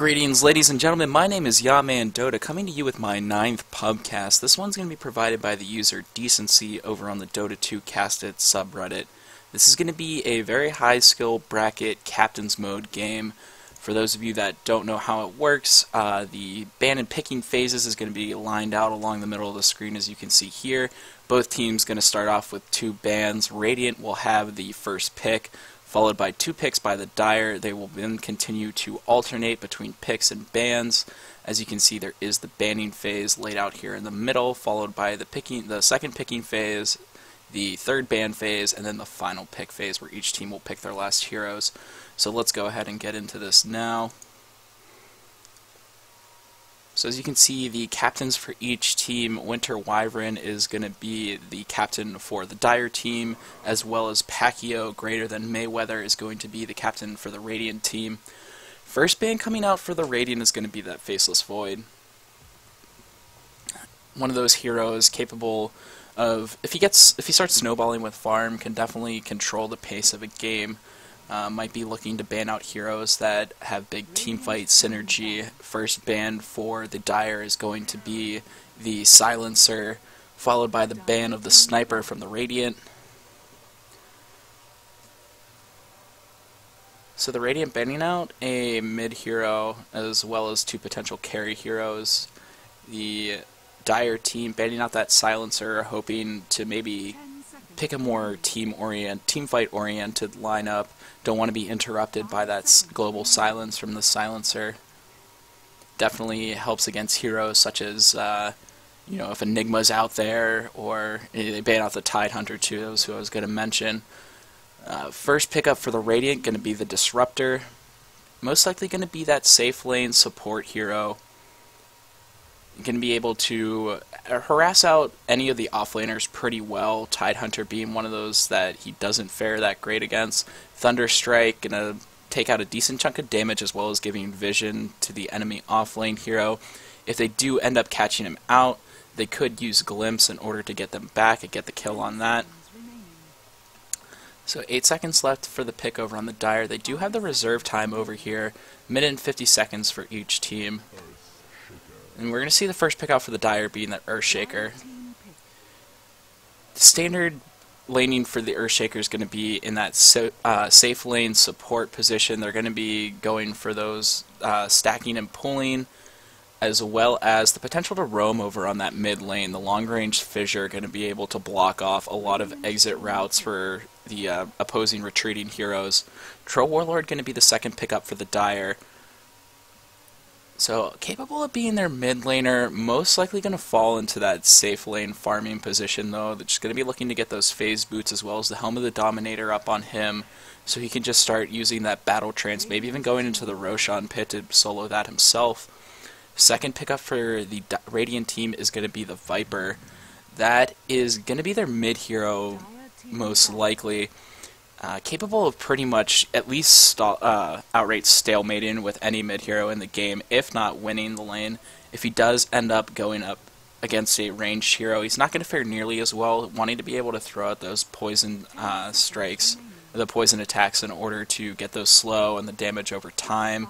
Greetings, ladies and gentlemen. My name is Yaman Dota, coming to you with my 9th Pubcast. This one's going to be provided by the user Decency over on the Dota 2 Castit subreddit. This is going to be a very high-skill bracket captain's mode game. For those of you that don't know how it works, the ban and picking phases is going to be lined out along the middle of the screen, as you can see here. Both teams going to start off with 2 bans. Radiant will have the first pick, followed by 2 picks by the Dire. They will then continue to alternate between picks and bans. As you can see, there is the banning phase laid out here in the middle, followed by the second picking phase, the third ban phase, and then the final pick phase where each team will pick their last heroes. So let's go ahead and get into this now. So as you can see, the captains for each team, Winter Wyvern is going to be the captain for the Dire team, as well as Pacquiao greater than Mayweather is going to be the captain for the Radiant team. First ban coming out for the Radiant is going to be that Faceless Void. One of those heroes capable of, if he starts snowballing with farm, can definitely control the pace of a game. Might be looking to ban out heroes that have big teamfight synergy. First ban for the Dire is going to be the Silencer, followed by the ban of the Sniper from the Radiant. So the Radiant banning out a mid hero as well as 2 potential carry heroes. The Dire team banning out that Silencer, hoping to maybe pick a more team-fight oriented lineup. Don't want to be interrupted by that global silence from the Silencer. Definitely helps against heroes such as, if Enigma's out there, or they ban out the Tidehunter too, that was who I was going to mention. First pickup for the Radiant, going to be the Disruptor. Most likely going to be that safe lane support hero. Going to be able to harass out any of the offlaners pretty well, Tidehunter being one of those that he doesn't fare that great against. Thunderstrike, going to take out a decent chunk of damage as well as giving vision to the enemy offlane hero. If they do end up catching him out, they could use Glimpse in order to get them back and get the kill on that. So 8 seconds left for the pick over on the Dire. They do have the reserve time over here, minute and 50 seconds for each team. And we're going to see the first pick out for the Dire being that Earthshaker. The standard laning for the Earthshaker is going to be in that safe lane support position. They're going to be going for those stacking and pulling, as well as the potential to roam over on that mid lane. The long-range Fissure are going to be able to block off a lot of exit routes for the opposing retreating heroes. Troll Warlord going to be the second pickup for the Dire. So, capable of being their mid laner, most likely going to fall into that safe lane farming position though. They're just going to be looking to get those phase boots as well as the Helm of the Dominator up on him, so he can just start using that battle trance, maybe even going into the Roshan pit to solo that himself. Second pickup for the Radiant team is going to be the Viper. That is going to be their mid hero, most likely. Capable of pretty much at least outright stalemating with any mid-hero in the game, if not winning the lane. If he does end up going up against a ranged hero, he's not going to fare nearly as well, wanting to be able to throw out those poison strikes, the poison attacks, in order to get those slow and the damage over time.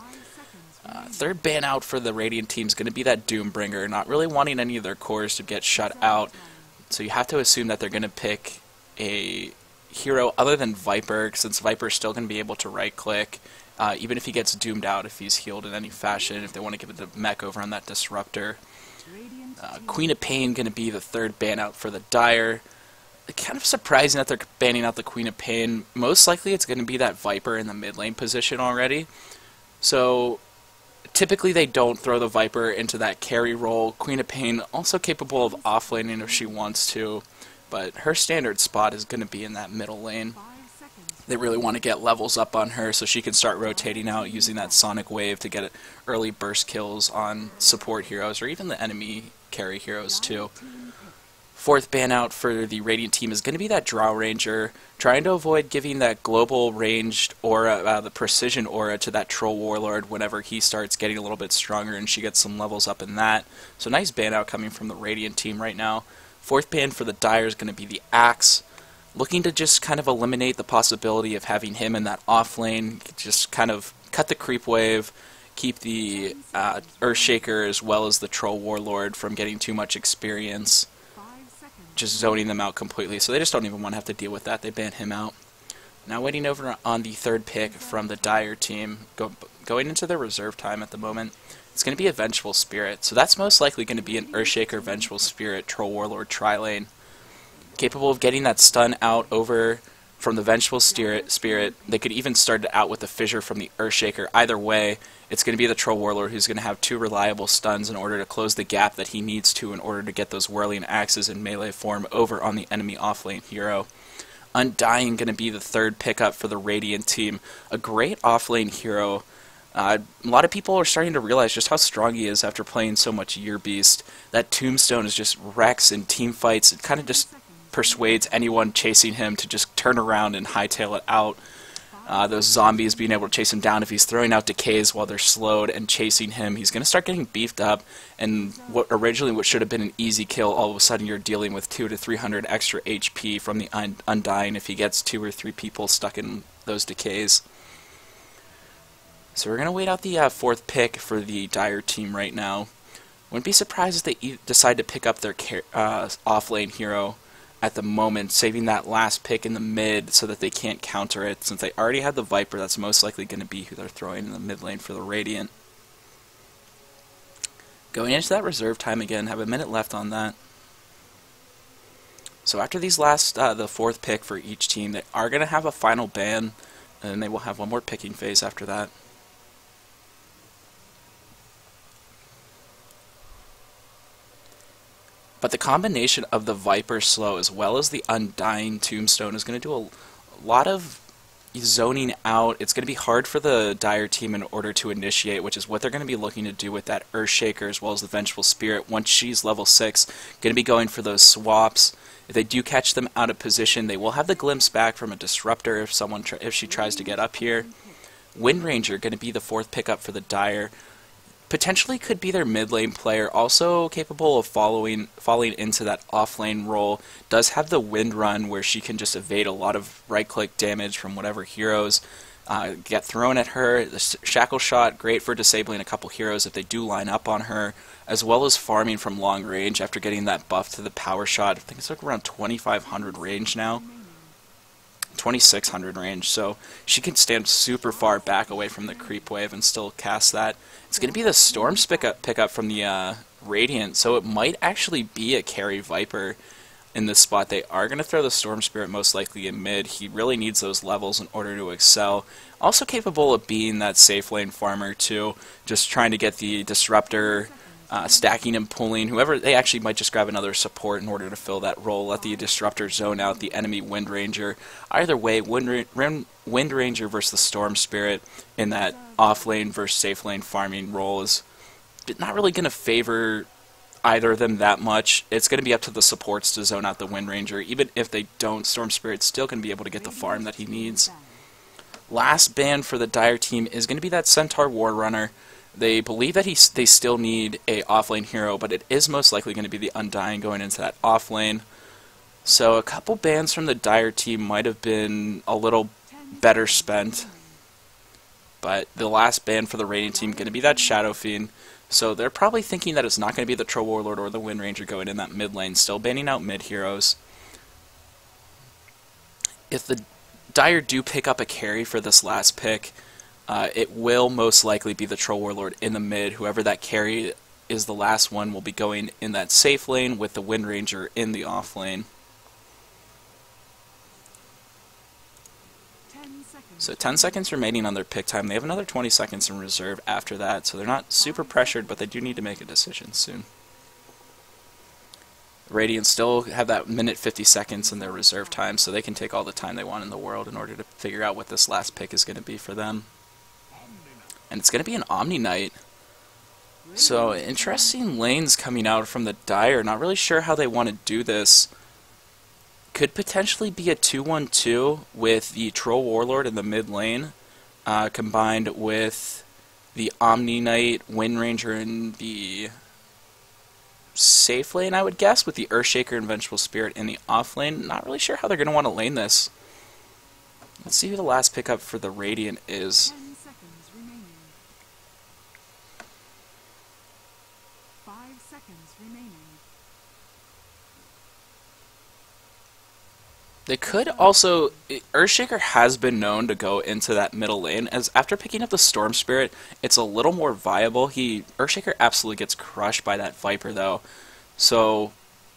Third ban out for the Radiant team is going to be that Doombringer, not really wanting any of their cores to get shut out, so you have to assume that they're going to pick a hero other than Viper, since Viper's still going to be able to right-click, even if he gets doomed out, if he's healed in any fashion, if they want to give it the mech over on that Disruptor. Queen of Pain going to be the third ban out for the Dire. Kind of surprising that they're banning out the Queen of Pain. Most likely it's going to be that Viper in the mid lane position already. So typically they don't throw the Viper into that carry role. Queen of Pain also capable of offlaning if she wants to, but her standard spot is going to be in that middle lane. They really want to get levels up on her so she can start rotating out using that Sonic Wave to get early burst kills on support heroes or even the enemy carry heroes too. Fourth ban out for the Radiant team is going to be that Drow Ranger, trying to avoid giving that global ranged aura, the precision aura, to that Troll Warlord whenever he starts getting a little bit stronger and she gets some levels up in that. So nice ban out coming from the Radiant team right now. Fourth ban for the Dire is going to be the Axe, looking to just kind of eliminate the possibility of having him in that off lane, just kind of cut the creep wave, keep the Earthshaker as well as the Troll Warlord from getting too much experience, just zoning them out completely. So they just don't even want to have to deal with that. They ban him out. Now waiting over on the third pick from the Dire team, going into their reserve time at the moment, it's going to be a Vengeful Spirit. So that's most likely going to be an Earthshaker, Vengeful Spirit, Troll Warlord tri-lane, capable of getting that stun out over from the Vengeful Spirit. They could even start it out with the Fissure from the Earthshaker. Either way, it's going to be the Troll Warlord who's going to have 2 reliable stuns in order to close the gap that he needs to in order to get those Whirling Axes in melee form over on the enemy offlane hero. Undying going to be the third pickup for the Radiant team. A great offlane hero. A lot of people are starting to realize just how strong he is after playing so much Year Beast. That Tombstone is just wrecks in team fights. It kind of just persuades anyone chasing him to just turn around and hightail it out. Those zombies being able to chase him down, if he's throwing out decays while they're slowed and chasing him, he's going to start getting beefed up, and what should have been an easy kill, all of a sudden you're dealing with 200 to 300 extra HP from the Undying if he gets 2 or 3 people stuck in those decays. So we're going to wait out the 4th pick for the Dire team right now. Wouldn't be surprised if they decide to pick up their offlane hero at the moment, saving that last pick in the mid so that they can't counter it. Since they already had the Viper, that's most likely going to be who they're throwing in the mid lane for the Radiant. Going into that reserve time again, have a minute left on that. So after these last, the 4th pick for each team, they are going to have a final ban, and then they will have one more picking phase after that. But the combination of the Viper Slow as well as the Undying Tombstone is going to do a lot of zoning out. It's going to be hard for the Dire team in order to initiate, which is what they're going to be looking to do with that Earthshaker as well as the Vengeful Spirit. Once she's level 6, going to be going for those swaps. If they do catch them out of position, they will have the glimpse back from a Disruptor if she tries to get up here. Windranger going to be the 4th pickup for the Dire. Potentially could be their mid lane player, also capable of falling into that offlane role. Does have the Wind Run where she can just evade a lot of right-click damage from whatever heroes get thrown at her. The Shackle Shot, great for disabling a couple heroes if they do line up on her, as well as farming from long range after getting that buff to the Power Shot. I think it's like around 2,500 range now. 2,600 range, so she can stand super far back away from the creep wave and still cast that. It's going to be the Storm pickup from the Radiant, so it might actually be a carry Viper in this spot. They are going to throw the Storm Spirit most likely in mid. He really needs those levels in order to excel. Also capable of being that safe lane farmer too, just trying to get the Disruptor, stacking and pulling. Whoever, they actually might just grab another support in order to fill that role. Let the Disruptor zone out the enemy Windranger. Either way, Windranger versus the Storm Spirit in that off lane versus safe lane farming role is not really going to favor either of them that much. It's going to be up to the supports to zone out the Windranger. Even if they don't, Storm Spirit's still going to be able to get the farm that he needs. Last ban for the Dire team is going to be that Centaur Warrunner. They believe that they still need a offlane hero, but it is most likely going to be the Undying going into that offlane. So a couple bans from the Dire team might have been a little better spent. But the last ban for the Radiant team going to be that Shadow Fiend. So they're probably thinking that it's not going to be the Troll Warlord or the Windranger going in that mid lane, still banning out mid heroes. If the Dire do pick up a carry for this last pick, it will most likely be the Troll Warlord in the mid. Whoever that carry is, the last one will be going in that safe lane with the Windranger in the off lane. So 10 seconds remaining on their pick time. They have another 20 seconds in reserve after that, so they're not super pressured, but they do need to make a decision soon. Radiant still have that minute 50 seconds in their reserve time, so they can take all the time they want in the world in order to figure out what this last pick is going to be for them. And it's going to be an Omni Knight. So interesting lanes coming out from the Dire. Not really sure how they want to do this. Could potentially be a 2-1-2 with the Troll Warlord in the mid lane, combined with the Omni Knight, Windranger in the safe lane, I would guess, with the Earthshaker and Vengeful Spirit in the off lane. Not really sure how they're going to want to lane this. Let's see who the last pickup for the Radiant is. seconds remaining. They could also... Earthshaker has been known to go into that middle lane, as after picking up the Storm Spirit, it's a little more viable. Earthshaker absolutely gets crushed by that Viper, though. So,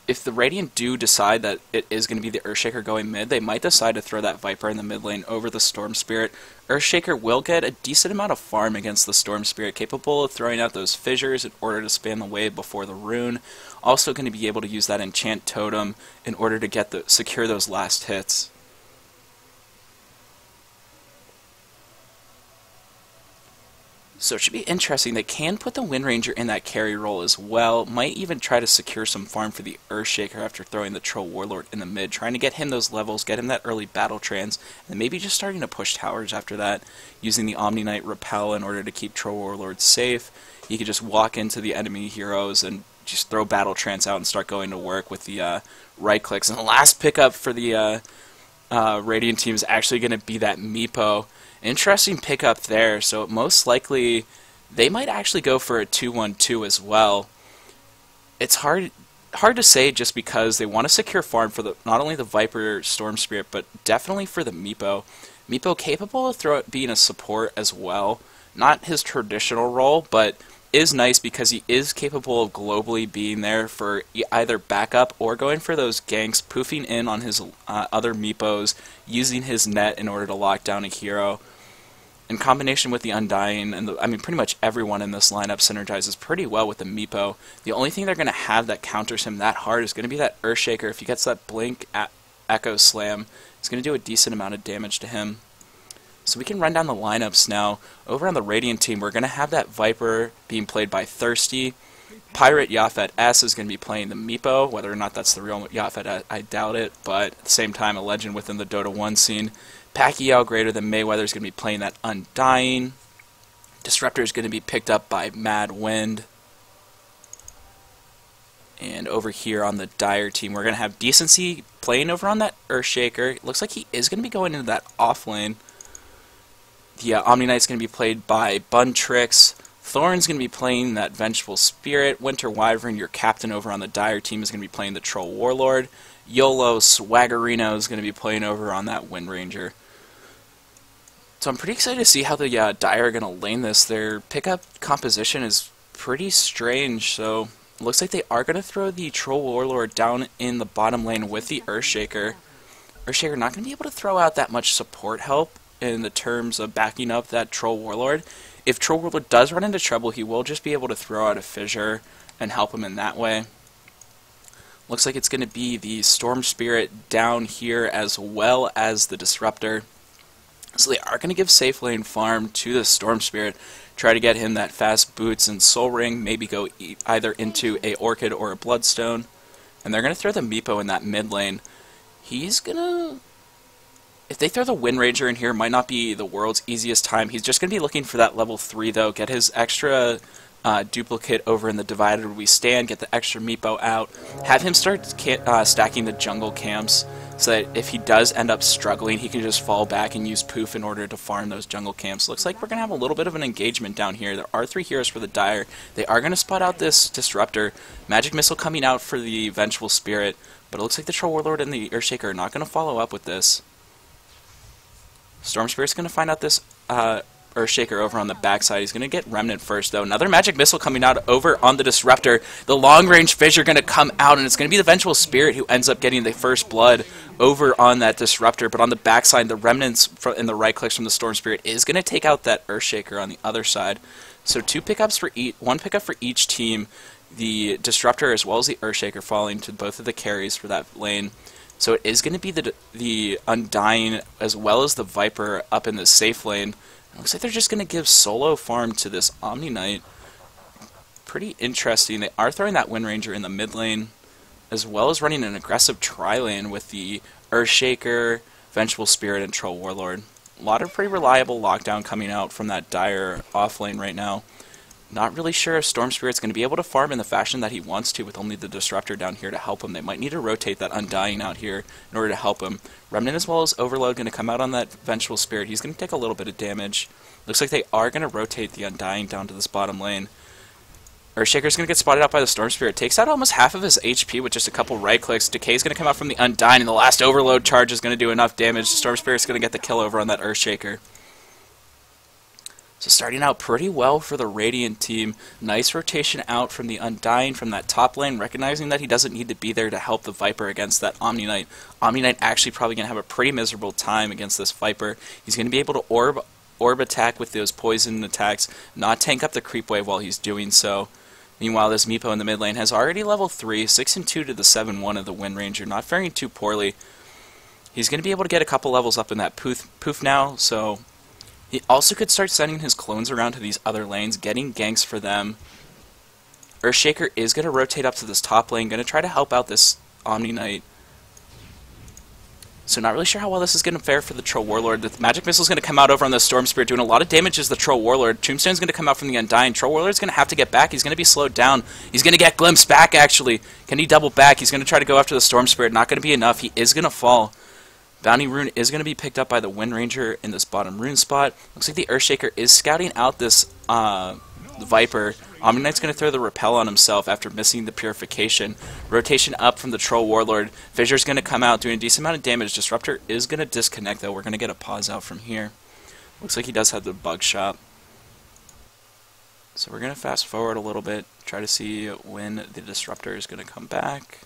if the Radiant do decide that it is going to be the Earthshaker going mid, they might decide to throw that Viper in the mid lane over the Storm Spirit. Earthshaker will get a decent amount of farm against the Storm Spirit, capable of throwing out those fissures in order to spam the wave before the rune. Also going to be able to use that enchant totem in order to secure those last hits. So it should be interesting. They can put the Wind Ranger in that carry role as well. Might even try to secure some farm for the Earthshaker after throwing the Troll Warlord in the mid, trying to get him those levels, get him that early battle trance, and maybe just starting to push towers after that, using the Omni Knight Repel in order to keep Troll Warlord safe. He could just walk into the enemy heroes and just throw battle trance out and start going to work with the right clicks. And the last pickup for the Radiant team is actually going to be that Meepo. Interesting pickup there, so most likely they might actually go for a 2-1-2 as well. It's hard to say just because they want to secure farm for not only the Viper Storm Spirit, but definitely for the Meepo. Meepo capable of being a support as well. Not his traditional role, but is nice because he is capable of globally being there for either backup or going for those ganks, poofing in on his other Meepos, using his net in order to lock down a hero. In combination with the Undying, and pretty much everyone in this lineup synergizes pretty well with the Meepo. The only thing they're going to have that counters him that hard is going to be that Earthshaker. If he gets that Blink Echo Slam, it's going to do a decent amount of damage to him. So we can run down the lineups now. Over on the Radiant team, we're going to have that Viper being played by Thirsty. Pirate Yafet S is going to be playing the Meepo. Whether or not that's the real Yafet, I doubt it, but at the same time, a legend within the Dota 1 scene. Pacquiao greater than Mayweather is going to be playing that Undying. Disruptor is going to be picked up by Mad Wind. And over here on the Dire team, we're going to have Decency playing over on that Earthshaker. It looks like he is going to be going into that off lane. The Omni Knight's going to be played by Buntrix. Thorn's going to be playing that Vengeful Spirit. Winter Wyvern, your captain over on the Dire team, is going to be playing the Troll Warlord. YOLO Swaggerino is going to be playing over on that Wind Ranger. So I'm pretty excited to see how the Dire are going to lane this. Their pickup composition is pretty strange, so it looks like they are going to throw the Troll Warlord down in the bottom lane with the Earthshaker. Earthshaker not going to be able to throw out that much support help in the terms of backing up that Troll Warlord. If Troll Warlord does run into trouble, he will just be able to throw out a fissure and help him in that way. Looks like it's going to be the Storm Spirit down here as well as the Disruptor. So they are going to give safe lane farm to the Storm Spirit, try to get him that fast boots and Soul Ring, maybe go either into a Orchid or a Bloodstone. And they're going to throw the Meepo in that mid lane. He's going to... If they throw the Wind Ranger in here, it might not be the world's easiest time. He's just going to be looking for that level 3, though. Get his extra duplicate over in the Divided We Stand, get the extra Meepo out. Have him start stacking the jungle camps, so that if he does end up struggling, he can just fall back and use Poof in order to farm those jungle camps. Looks like we're going to have a little bit of an engagement down here. There are 3 heroes for the Dire. They are going to spot out this Disruptor. Magic Missile coming out for the Vengeful Spirit, but it looks like the Troll Warlord and the Earthshaker are not going to follow up with this. Storm Spirit's going to find out this Earthshaker over on the backside. He's going to get Remnant first, though. Another Magic Missile coming out over on the Disruptor. The long-range fissure going to come out, and it's going to be the Vengeful Spirit who ends up getting the first blood over on that Disruptor. But on the backside, the Remnants and the right clicks from the Storm Spirit is going to take out that Earthshaker on the other side. So 2 pickups for each, 1 pickup for each team. The Disruptor as well as the Earthshaker falling to both of the carries for that lane. So it is going to be the Undying as well as the Viper up in the safe lane. It looks like they're just going to give solo farm to this Omni Knight. Pretty interesting. They are throwing that Wind Ranger in the mid lane, as well as running an aggressive tri-lane with the Earthshaker, Vengeful Spirit, and Troll Warlord. A lot of pretty reliable lockdown coming out from that Dire off lane right now. Not really sure if Storm Spirit's going to be able to farm in the fashion that he wants to with only the Disruptor down here to help him. They might need to rotate that Undying out here in order to help him. Remnant as well as Overload going to come out on that Vengeful Spirit. He's going to take a little bit of damage. Looks like they are going to rotate the Undying down to this bottom lane. Earthshaker's going to get spotted out by the Storm Spirit. Takes out almost half of his HP with just a couple right clicks. Decay's going to come out from the Undying, and the last Overload charge is going to do enough damage. The Storm Spirit's going to get the kill over on that Earthshaker. So starting out pretty well for the Radiant team. Nice rotation out from the Undying from that top lane, recognizing that he doesn't need to be there to help the Viper against that Omni Knight. Omni Knight actually probably going to have a pretty miserable time against this Viper. He's going to be able to orb attack with those poison attacks, not tank up the creep wave while he's doing so. Meanwhile, this Meepo in the mid lane has already level 3, 6-2 to the 7-1 of the Wind Ranger, not faring too poorly. He's going to be able to get a couple levels up in that poof now, so he also could start sending his clones around to these other lanes, getting ganks for them. Earthshaker is going to rotate up to this top lane, going to try to help out this Omni Knight. So not really sure how well this is going to fare for the Troll Warlord. The Magic Missile is going to come out over on the Storm Spirit, doing a lot of damage as the Troll Warlord. Tombstone's going to come out from the Undying. Troll Warlord's going to have to get back. He's going to be slowed down. He's going to get glimpsed back, actually. Can he double back? He's going to try to go after the Storm Spirit. Not going to be enough. He is going to fall. Bounty Rune is going to be picked up by the Wind Ranger in this bottom rune spot. Looks like the Earthshaker is scouting out this Viper. Omni Knight's going to throw the Repel on himself after missing the Purification. Rotation up from the Troll Warlord. Fissure's going to come out doing a decent amount of damage. Disruptor is going to disconnect, though. We're going to get a pause out from here. Looks like he does have the bug shop. So we're going to fast forward a little bit, try to see when the Disruptor is going to come back.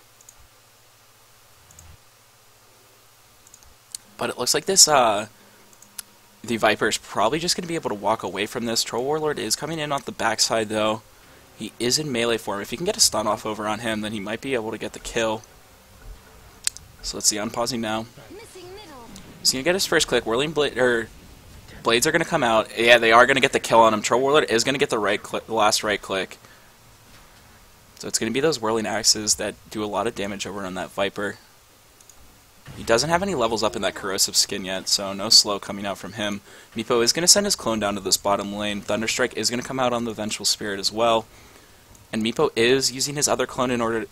But it looks like this, the Viper is probably just going to be able to walk away from this. Troll Warlord is coming in off the backside, though. He is in melee form. If he can get a stun off over on him, then he might be able to get the kill. So let's see, unpausing now. He's going to get his first click. Whirling Blades are going to come out. Yeah, they are going to get the kill on him. Troll Warlord is going to get the last right click. So it's going to be those Whirling Axes that do a lot of damage over on that Viper. He doesn't have any levels up in that Corrosive skin yet, so no slow coming out from him. Meepo is going to send his clone down to this bottom lane. Thunderstrike is going to come out on the Vengeful Spirit as well. And Meepo is using his other clone in order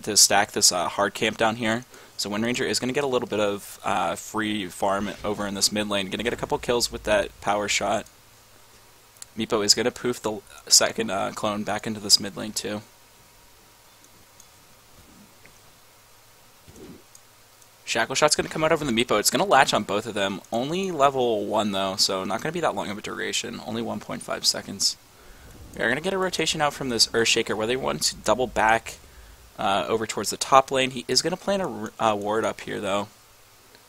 to stack this hard camp down here. So Wind Ranger is going to get a little bit of free farm over in this mid lane. Going to get a couple kills with that power shot. Meepo is going to poof the second clone back into this mid lane too. Shackle Shot's going to come out over the Meepo. It's going to latch on both of them. Only level 1 though, so not going to be that long of a duration. Only 1.5 seconds. We are going to get a rotation out from this Earthshaker where they want to double back over towards the top lane. He is going to plant a ward up here though.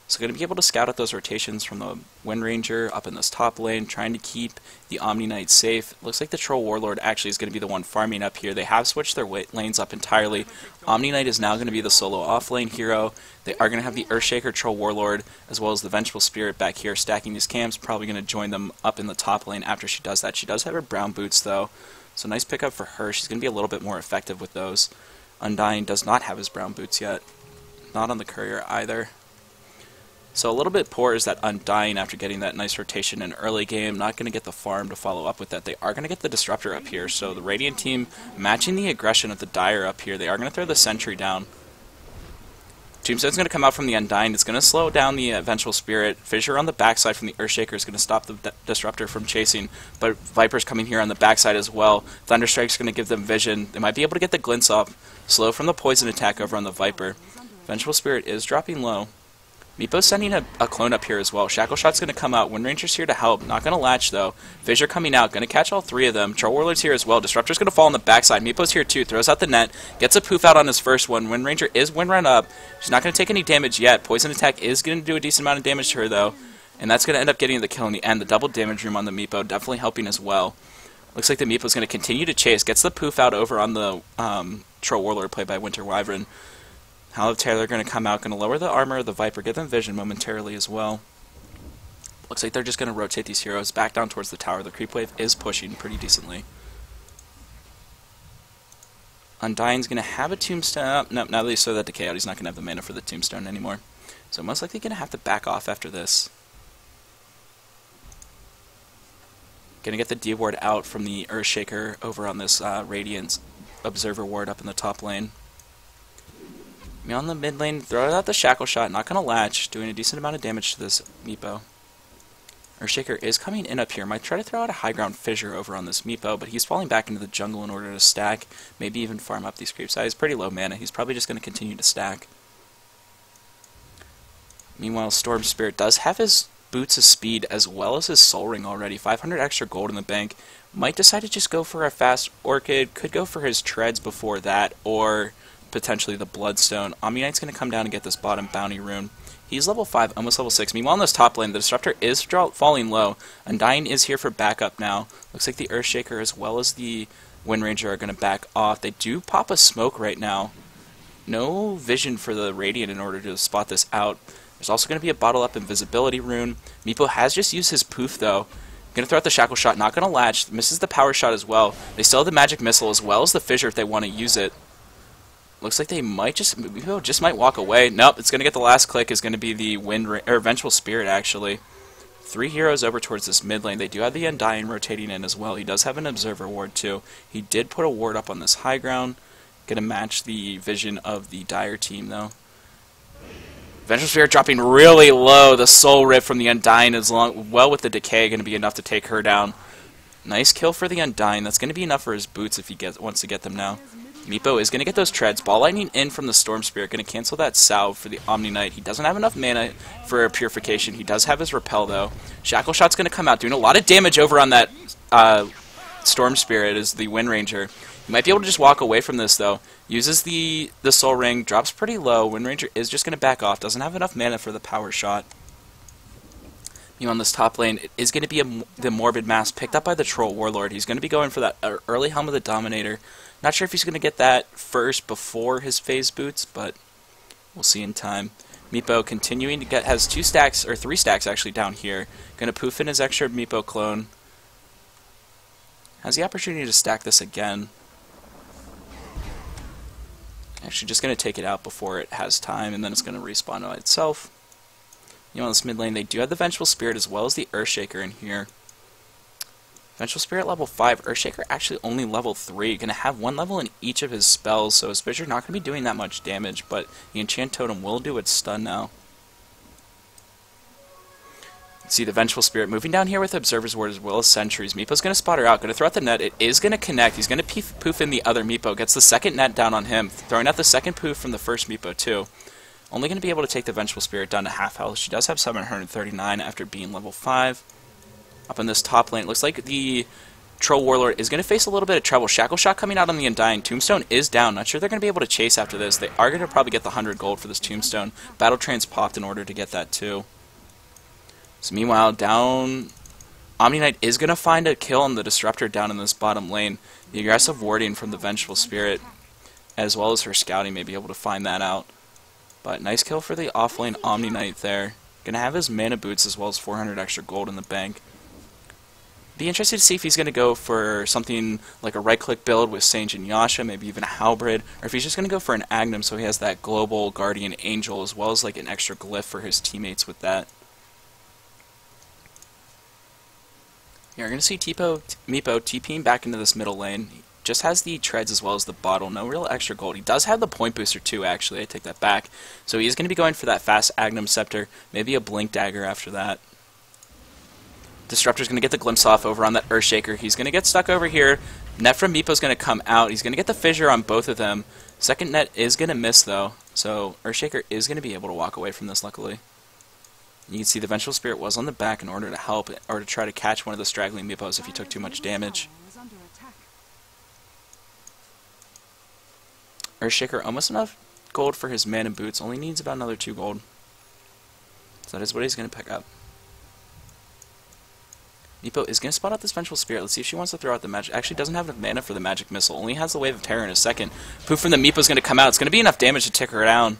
So going to be able to scout out those rotations from the Wind Ranger up in this top lane, trying to keep the Omni Knight safe. Looks like the Troll Warlord actually is going to be the one farming up here. They have switched their lanes up entirely. Omni Knight is now going to be the solo off-lane hero. They are going to have the Earthshaker, Troll Warlord, as well as the Vengeful Spirit back here stacking these camps. Probably going to join them up in the top lane after she does that. She does have her brown boots though, so nice pickup for her. She's going to be a little bit more effective with those. Undying does not have his brown boots yet. Not on the courier either. So a little bit poor is that Undying after getting that nice rotation in early game. Not going to get the farm to follow up with that. They are going to get the Disruptor up here. So the Radiant team matching the aggression of the Dire up here. They are going to throw the Sentry down. Tombstone's going to come out from the Undying. It's going to slow down the Vengeful Spirit. Fissure on the backside from the Earthshaker is going to stop the Disruptor from chasing. But Viper's coming here on the backside as well. Thunderstrike's going to give them vision. They might be able to get the glints off. Slow from the poison attack over on the Viper. Vengeful Spirit is dropping low. Meepo's sending a clone up here as well. Shackle Shot's going to come out. Wind Ranger's here to help. Not going to latch, though. Fissure coming out. Going to catch all three of them. Troll Warlord's here as well. Disruptor's going to fall on the backside. Meepo's here, too. Throws out the net. Gets a poof out on his first one. Wind Ranger is wind run up. She's not going to take any damage yet. Poison attack is going to do a decent amount of damage to her, though. And that's going to end up getting the kill in the end. The double damage room on the Meepo definitely helping as well. Looks like the Meepo's going to continue to chase. Gets the poof out over on the Troll Warlord played by Winter Wyvern. Howl of Terror going to come out, going to lower the armor of the Viper, give them vision momentarily as well. Looks like they're just going to rotate these heroes back down towards the tower. The creep wave is pushing pretty decently. Undying's going to have a tombstone. Nope, now that they throw that decay out, he's not going to have the mana for the tombstone anymore. So most likely going to have to back off after this. Going to get the D ward out from the Earthshaker over on this Radiant Observer ward up in the top lane. On the mid lane, throw out the Shackle Shot, not going to latch, doing a decent amount of damage to this Meepo. Earthshaker is coming in up here. Might try to throw out a high ground fissure over on this Meepo, but he's falling back into the jungle in order to stack. Maybe even farm up these creeps. He's pretty low mana. He's probably just going to continue to stack. Meanwhile, Storm Spirit does have his Boots of Speed as well as his Soul Ring already. 500 extra gold in the bank. Might decide to just go for a fast Orchid. Could go for his Treads before that, or potentially the Bloodstone. Omni Knight's going to come down and get this bottom Bounty Rune. He's level 5, almost level 6. Meanwhile, in this top lane, the Disruptor is falling low. Undying is here for backup now. Looks like the Earthshaker as well as the Windranger are going to back off. They do pop a smoke right now. No vision for the Radiant in order to spot this out. There's also going to be a Bottle Up Invisibility Rune. Meepo has just used his Poof, though. Going to throw out the Shackle Shot, not going to latch. Misses the Power Shot as well. They still have the Magic Missile as well as the Fissure if they want to use it. Looks like they might just might walk away. Nope, it's going to get the last click. Is going to be the Vengeful Spirit, actually. 3 heroes over towards this mid lane. They do have the Undying rotating in as well. He does have an Observer Ward, too. He did put a ward up on this high ground. Going to match the vision of the Dire team, though. Vengeful Spirit dropping really low. The Soul Rip from the Undying is well with the Decay going to be enough to take her down. Nice kill for the Undying. That's going to be enough for his boots if he wants to get them now. Meepo is going to get those treads. Ball Lightning in from the Storm Spirit. Going to cancel that salve for the Omni Knight. He doesn't have enough mana for a Purification. He does have his Repel, though. Shackle Shot's going to come out, doing a lot of damage over on that Storm Spirit as the Windranger. He might be able to just walk away from this, though. Uses the Soul Ring. Drops pretty low. Windranger is just going to back off. Doesn't have enough mana for the Power Shot. On this top lane, it is going to be the Morbid Mask picked up by the Troll Warlord. He's going to be going for that early Helm of the Dominator. Not sure if he's going to get that first before his phase boots, but we'll see in time. Meepo continuing to has 2 stacks, or 3 stacks actually down here. Going to poof in his extra Meepo clone. Has the opportunity to stack this again. Actually just going to take it out before it has time, and then it's going to respawn by itself. On this mid lane, they do have the Vengeful Spirit as well as the Earthshaker in here. Vengeful Spirit level 5. Earthshaker actually only level 3. Going to have 1 level in each of his spells, so his Fissure not going to be doing that much damage, but the Enchant Totem will do its stun now. See the Vengeful Spirit moving down here with Observer's Ward as well as Sentries. Meepo's going to spot her out. Going to throw out the net. It is going to connect. He's going to poof in the other Meepo. Gets the second net down on him. Throwing out the second poof from the first Meepo too. Only going to be able to take the Vengeful Spirit down to half health. She does have 739 after being level 5. Up in this top lane, it looks like the Troll Warlord is going to face a little bit of trouble. Shackle Shot coming out on the Undying. Tombstone is down. Not sure they're going to be able to chase after this. They are going to probably get the 100 gold for this Tombstone. Battle Trance popped in order to get that too. So meanwhile, down... Omni Knight is going to find a kill on the Disruptor down in this bottom lane. The aggressive warding from the Vengeful Spirit, as well as her scouting, may be able to find that out. But nice kill for the offlane Omni Knight there. Gonna have his mana boots as well as 400 extra gold in the bank. Be interested to see if he's gonna go for something like a right-click build with Sage and Yasha, maybe even a Halberd, or if he's just gonna go for an Agnum so he has that global Guardian Angel as well as like an extra glyph for his teammates with that. Yeah, we're gonna see Meepo TPing back into this middle lane. Just has the treads as well as the bottle. No real extra gold. He does have the point booster too, actually. I take that back. So he is going to be going for that fast Agnum Scepter. Maybe a Blink Dagger after that. Disruptor's going to get the glimpse off over on that Earthshaker. He's going to get stuck over here. Net from Meepo's going to come out. He's going to get the Fissure on both of them. Second net is going to miss, though. So Earthshaker is going to be able to walk away from this, luckily. You can see the Vengeful Spirit was on the back in order to help, or to try to catch one of the straggling Meepos if he took too much damage. Earthshaker almost enough gold for his mana boots, only needs about another 2 gold. So that is what he's going to pick up. Meepo is going to spot out this Vengeful Spirit. Let's see if she wants to throw out the magic. Actually doesn't have enough mana for the Magic Missile, only has the Wave of Terror in a second. Poof from the Meepo is going to come out. It's going to be enough damage to tick her down.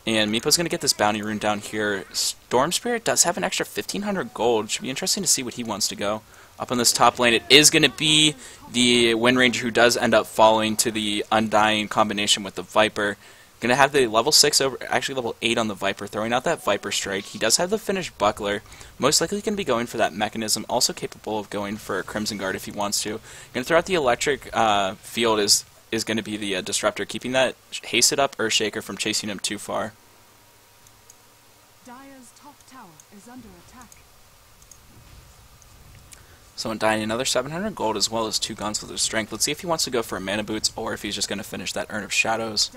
And Meepo's going to get this Bounty Rune down here. Storm Spirit does have an extra 1,500 gold. Should be interesting to see what he wants to go. Up on this top lane, it is going to be the Windranger who does end up falling to the Undying combination with the Viper. Going to have the level 6 over, actually level 8 on the Viper, throwing out that Viper Strike. He does have the finished Buckler. Most likely going to be going for that Mechanism, also capable of going for a Crimson Guard if he wants to. Going to throw out the Electric Field is going to be the Disruptor, keeping that hasted up Earthshaker from chasing him too far. Dire's top tower is under attack. So Undying another 700 gold as well as 2 guns with his strength. Let's see if he wants to go for a mana boots or if he's just going to finish that Urn of Shadows.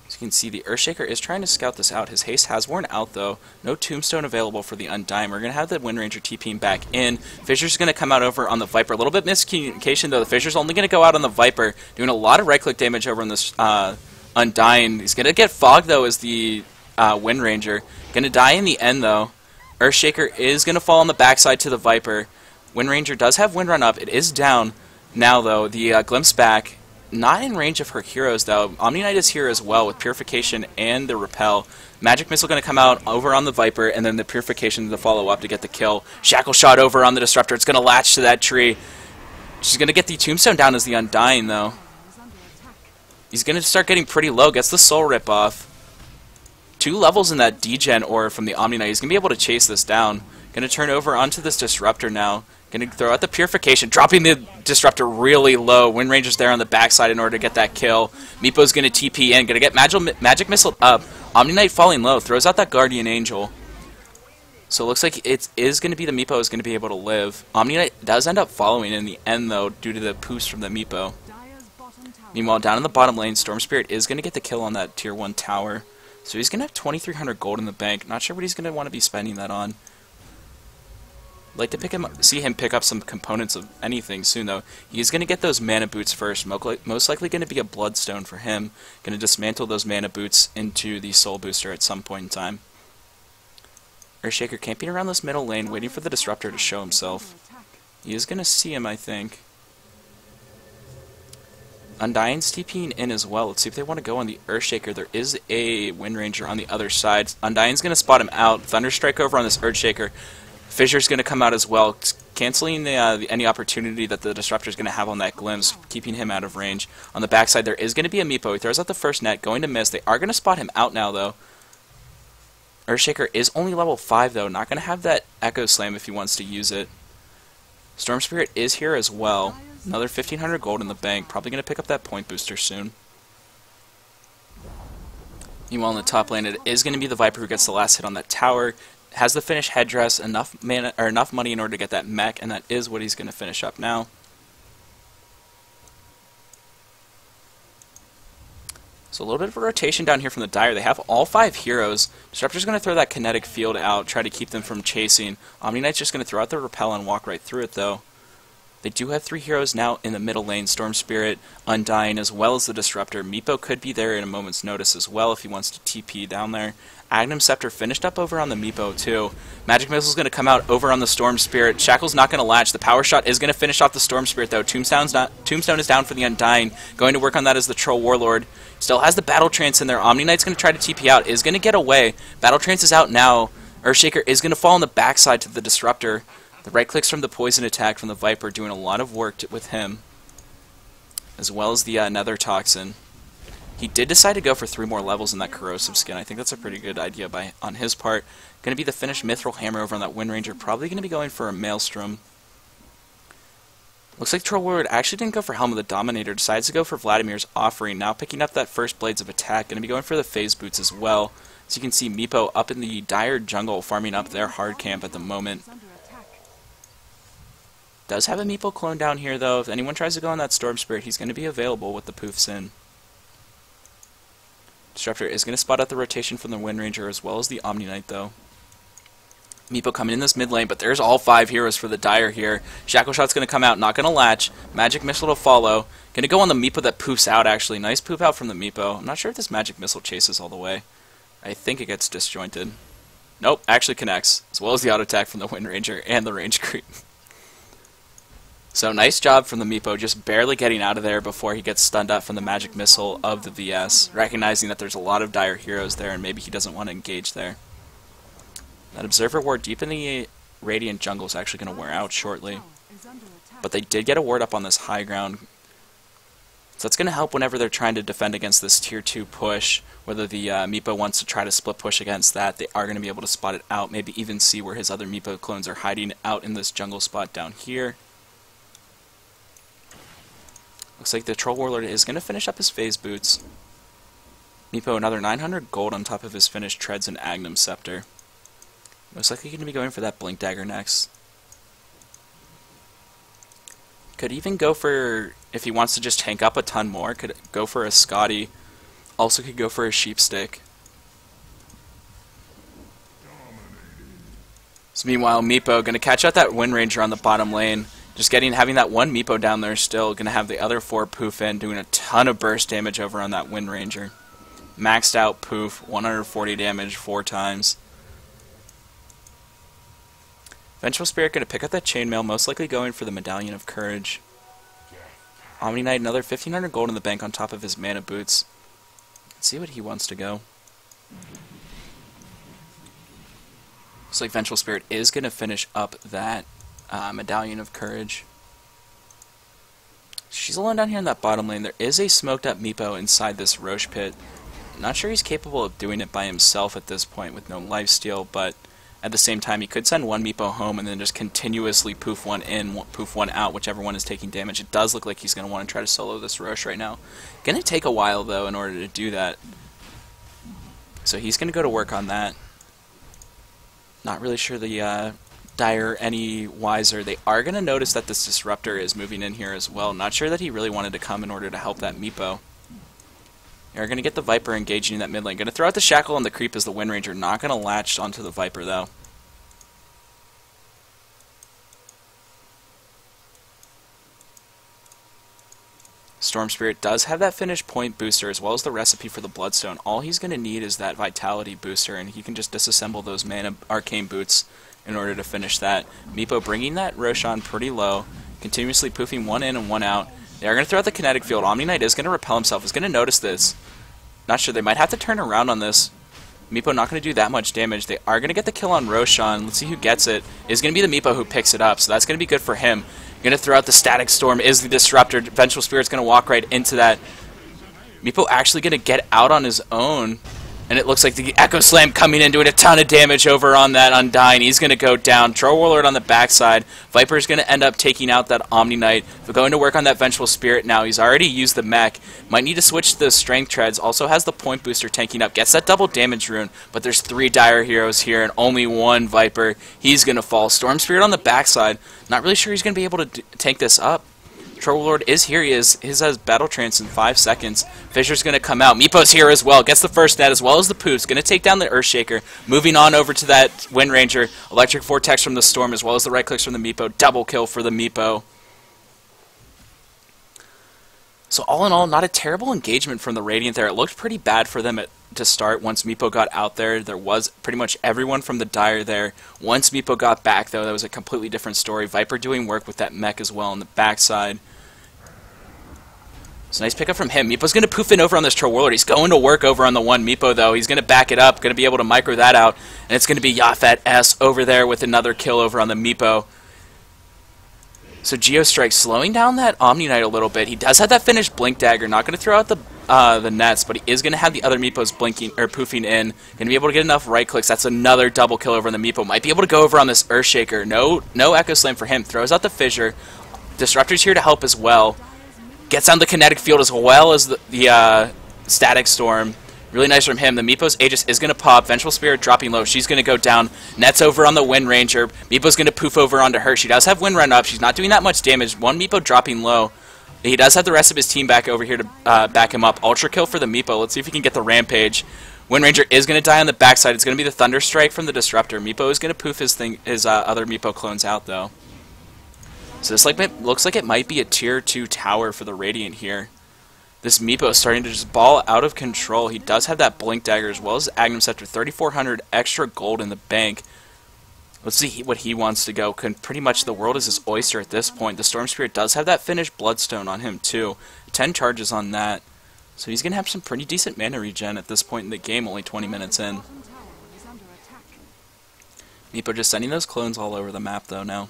As you can see, the Earthshaker is trying to scout this out. His haste has worn out, though. No Tombstone available for the Undying. We're going to have the Wind Ranger TPing back in. Fissure's going to come out over on the Viper. A little bit miscommunication, though. The Fissure's only going to go out on the Viper, doing a lot of right-click damage over on this Undying. He's going to get fogged, though, as the Wind Ranger. Going to die in the end, though. Earthshaker is going to fall on the backside to the Viper. Wind Ranger does have Wind Run up. It is down now, though. The Glimpse back. Not in range of her heroes, though. Omni Knight is here as well with Purification and the Repel. Magic Missile going to come out over on the Viper, and then the Purification to follow up to get the kill. Shackle Shot over on the Disruptor. It's going to latch to that tree. She's going to get the Tombstone down as the Undying, though. He's going to start getting pretty low. Gets the Soul Rip off. 2 levels in that Degen Aura from the Omni Knight. He's going to be able to chase this down. Going to turn over onto this Disruptor now. Going to throw out the Purification, dropping the Disruptor really low. Wind Ranger's there on the backside in order to get that kill. Meepo's going to TP in, going to get Magic Missile up. Omni Knight falling low, throws out that Guardian Angel. So it looks like it is going to be the Meepo is going to be able to live. Omni Knight does end up following in the end, though, due to the poofs from the Meepo. Meanwhile, down in the bottom lane, Storm Spirit is going to get the kill on that Tier 1 tower. So he's going to have 2,300 gold in the bank. Not sure what he's going to want to be spending that on. Like to see him pick up some components of anything soon, though. He's going to get those mana boots first. Most likely going to be a Bloodstone for him. Going to dismantle those mana boots into the Soul Booster at some point in time. Earthshaker camping around this middle lane, waiting for the Disruptor to show himself. He is going to see him, I think. Undying's TPing in as well. Let's see if they want to go on the Earthshaker. There is a Wind Ranger on the other side. Undying's going to spot him out. Thunderstrike over on this Earthshaker. Fissure's going to come out as well, canceling any opportunity that the Disruptor's going to have on that Glimpse, keeping him out of range. On the backside, there is going to be a Meepo. He throws out the first net, going to miss. They are going to spot him out now, though. Earthshaker is only level 5, though. Not going to have that Echo Slam if he wants to use it. Storm Spirit is here as well. Another 1,500 gold in the bank. Probably going to pick up that point booster soon. Meanwhile, in the top lane, it is going to be the Viper who gets the last hit on that tower. Has the finish headdress, enough mana or enough money in order to get that mech, and that is what he's going to finish up now. So a little bit of a rotation down here from the Dire. They have all 5 heroes. Disruptor's going to throw that kinetic field out, try to keep them from chasing. Omni Knight's just going to throw out the Repel and walk right through it, though. They do have 3 heroes now in the middle lane, Storm Spirit, Undying, as well as the Disruptor. Meepo could be there in a moment's notice as well if he wants to TP down there. Agnum Scepter finished up over on the Meepo too. Magic Missile's going to come out over on the Storm Spirit. Shackle's not going to latch. The Power Shot is going to finish off the Storm Spirit, though. Tombstone is down for the Undying. Going to work on that as the Troll Warlord. Still has the Battle Trance in there. Omni Knight's going to try to TP out. Is going to get away. Battle Trance is out now. Earthshaker is going to fall on the backside to the Disruptor. The right clicks from the poison attack from the Viper doing a lot of work with him, as well as the Nether Toxin. He did decide to go for 3 more levels in that Corrosive Skin. I think that's a pretty good idea on his part. Going to be the finished Mithril Hammer over on that Wind Ranger. Probably going to be going for a Maelstrom. Looks like Troll Warlord actually didn't go for Helm of the Dominator. Decides to go for Vladimir's Offering. Now picking up that first Blades of Attack. Going to be going for the Phase Boots as well. As you can see, Meepo up in the Dire jungle farming up their hard camp at the moment. Does have a Meepo clone down here, though. If anyone tries to go on that Storm Spirit, he's going to be available with the poofs in. Disruptor is going to spot out the rotation from the Wind Ranger as well as the Omni Knight, though. Meepo coming in this mid lane, but there's all 5 heroes for the Dire here. Shackle Shot's going to come out, not going to latch. Magic Missile to follow. Going to go on the Meepo that poofs out, actually. Nice poof out from the Meepo. I'm not sure if this Magic Missile chases all the way. I think it gets disjointed. Nope, actually connects, as well as the auto attack from the Wind Ranger and the range creep. So nice job from the Meepo, just barely getting out of there before he gets stunned up from the Magic Missile of the VS, recognizing that there's a lot of Dire heroes there and maybe he doesn't want to engage there. That Observer Ward deep in the Radiant jungle is actually going to wear out shortly. But they did get a ward up on this high ground. So that's going to help whenever they're trying to defend against this Tier 2 push. Whether the Meepo wants to try to split push against that, they are going to be able to spot it out, maybe even see where his other Meepo clones are hiding out in this jungle spot down here. Looks like the Troll Warlord is going to finish up his Phase Boots. Meepo another 900 gold on top of his finished Treads and Agnum Scepter. Most likely going to be going for that Blink Dagger next. Could even go for, if he wants to just tank up a ton more, could go for a Scotty. Also could go for a Sheep Stick. So meanwhile, Meepo going to catch out that Wind Ranger on the bottom lane. Just having that one Meepo down there still. Going to have the other 4 poof in, doing a ton of burst damage over on that Wind Ranger. Maxed out poof, 140 damage 4 times. Vengeful Spirit going to pick up that Chainmail, most likely going for the Medallion of Courage. Omni Knight, another 1,500 gold in the bank on top of his mana boots. Let's see what he wants to go. Looks like Vengeful Spirit is going to finish up that Medallion of Courage. She's alone down here in that bottom lane. There is a smoked up Meepo inside this Roche pit. Not sure he's capable of doing it by himself at this point with no lifesteal, but at the same time he could send one Meepo home and then just continuously poof one in, poof one out, whichever one is taking damage. It does look like he's going to want to try to solo this Roche right now. Going to take a while though in order to do that. So he's going to go to work on that. Not really sure the Dire any wiser. They are going to notice that this Disruptor is moving in here as well. Not sure that he really wanted to come in order to help that Meepo. They're going to get the Viper engaging in that mid lane. Going to throw out the Shackle on the creep as the Wind Ranger. Not going to latch onto the Viper though. Storm Spirit does have that finish point booster as well as the recipe for the Bloodstone. All he's going to need is that Vitality booster, and he can just disassemble those mana Arcane Boots in order to finish that. Meepo bringing that Roshan pretty low, continuously poofing one in and one out. They are going to throw out the Kinetic Field. Omni Knight is going to repel himself, is going to notice this. Not sure, they might have to turn around on this. Meepo not going to do that much damage. They are going to get the kill on Roshan. Let's see who gets it. It's going to be the Meepo who picks it up, so that's going to be good for him. Going to throw out the Static Storm, is the Disruptor. Vengeful Spirit's going to walk right into that. Meepo actually going to get out on his own. And it looks like the Echo Slam coming in, doing a ton of damage over on that Undying. He's going to go down. Troll Warlord on the backside. Viper's going to end up taking out that Omni Knight. We're going to work on that Vengeful Spirit now. He's already used the mech. Might need to switch the Strength Treads. Also has the Point Booster tanking up. Gets that double damage rune. But there's 3 Dire Heroes here and only 1 Viper. He's going to fall. Storm Spirit on the backside. Not really sure he's going to be able to tank this up. Troll Lord is here. His has Battle Trance in 5 seconds. Fisher's going to come out. Meepo's here as well. Gets the first net as well as the Poofs. Going to take down the Earthshaker. Moving on over to that Wind Ranger. Electric Vortex from the Storm as well as the right clicks from the Meepo. Double kill for the Meepo. So all in all, not a terrible engagement from the Radiant there. It looked pretty bad for them to start once Meepo got out there. There was pretty much everyone from the Dire there. Once Meepo got back, though, that was a completely different story. Viper doing work with that mech as well on the backside. So nice pickup from him. Meepo's going to poof in over on this Troll Warlord. He's going to work over on the one Meepo, though. He's going to back it up, going to be able to micro that out. And it's going to be Yafet S over there with another kill over on the Meepo. So Geostrike slowing down that Omni Knight a little bit. He does have that finished Blink Dagger. Not going to throw out the nets, but he is going to have the other Meepos blinking or poofing in. Going to be able to get enough right clicks. That's another double kill over on the Meepo. Might be able to go over on this Earthshaker. No Echo Slam for him. Throws out the Fissure. Disruptor's here to help as well. Gets on the Kinetic Field as well as the Static Storm. Really nice from him. The Meepo's Aegis is going to pop. Vengeful Spirit dropping low. She's going to go down. Nets over on the Wind Ranger. Meepo's going to poof over onto her. She does have Wind Run up. She's not doing that much damage. One Meepo dropping low. He does have the rest of his team back over here to back him up. Ultra kill for the Meepo. Let's see if he can get the Rampage. Wind Ranger is going to die on the backside. It's going to be the Thunder Strike from the Disruptor. Meepo is going to poof his other Meepo clones out, though. So this looks like it might be a Tier 2 tower for the Radiant here. This Meepo is starting to just ball out of control. He does have that Blink Dagger as well as Agnum Scepter. 3,400 extra gold in the bank. Let's see what he wants to go. Pretty much the world is his oyster at this point. The Storm Spirit does have that finished Bloodstone on him too. 10 charges on that. So he's going to have some pretty decent mana regen at this point in the game, only 20 minutes in. Meepo just sending those clones all over the map though now.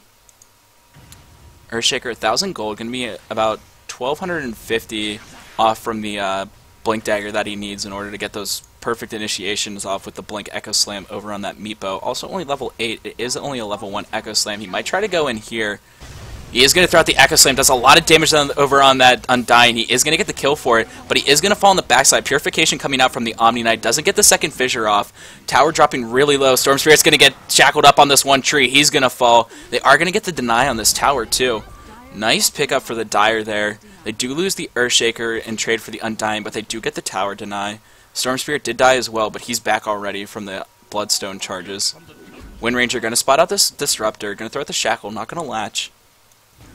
Earthshaker, 1,000 gold. Going to be about 1,250 off from the Blink Dagger that he needs in order to get those perfect initiations off with the Blink Echo Slam over on that Meepo. Also only level 8. It is only a level 1 Echo Slam. He might try to go in here. He is going to throw out the Echo Slam. Does a lot of damage over on that Undying. He is going to get the kill for it, but he is going to fall on the backside. Purification coming out from the Omni Knight. Doesn't get the second Fissure off. Tower dropping really low. Storm Spirit's going to get shackled up on this one tree. He's going to fall. They are going to get the deny on this tower too. Nice pickup for the Dire there. They do lose the Earthshaker and trade for the Undying, but they do get the tower deny. Storm Spirit did die as well, but he's back already from the Bloodstone charges. Wind Ranger going to spot out this Disruptor, going to throw out the Shackle, not going to latch.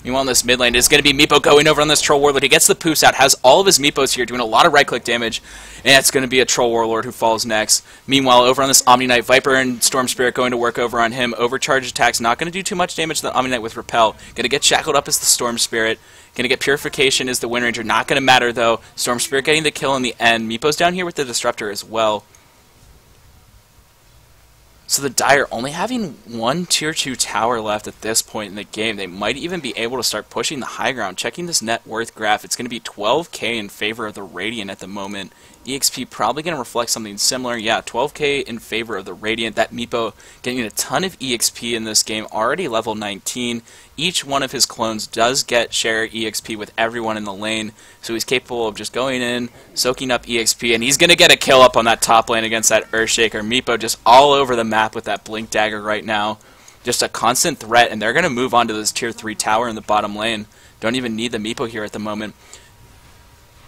Meanwhile, in this mid lane, it's going to be Meepo going over on this Troll Warlord. He gets the poofs out, has all of his Meepos here, doing a lot of right-click damage, and it's going to be a Troll Warlord who falls next. Meanwhile, over on this Omni Knight, Viper and Storm Spirit going to work over on him. Overcharge attacks, not going to do too much damage to the Omni Knight with Repel. Going to get shackled up as the Storm Spirit. Going to get Purification as the Wind Ranger. Not going to matter, though. Storm Spirit getting the kill in the end. Meepo's down here with the Disruptor as well. So the Dire only having one Tier 2 tower left at this point in the game. They might even be able to start pushing the high ground. Checking this net worth graph, it's going to be 12k in favor of the Radiant at the moment. EXP probably going to reflect something similar. Yeah, 12k in favor of the Radiant. That Meepo getting a ton of EXP in this game, already level 19. Each one of his clones does get share EXP with everyone in the lane, so he's capable of just going in, soaking up EXP, and he's going to get a kill up on that top lane against that Earthshaker. Meepo just all over the map with that Blink Dagger right now. Just a constant threat, and they're going to move on to this Tier 3 tower in the bottom lane. Don't even need the Meepo here at the moment.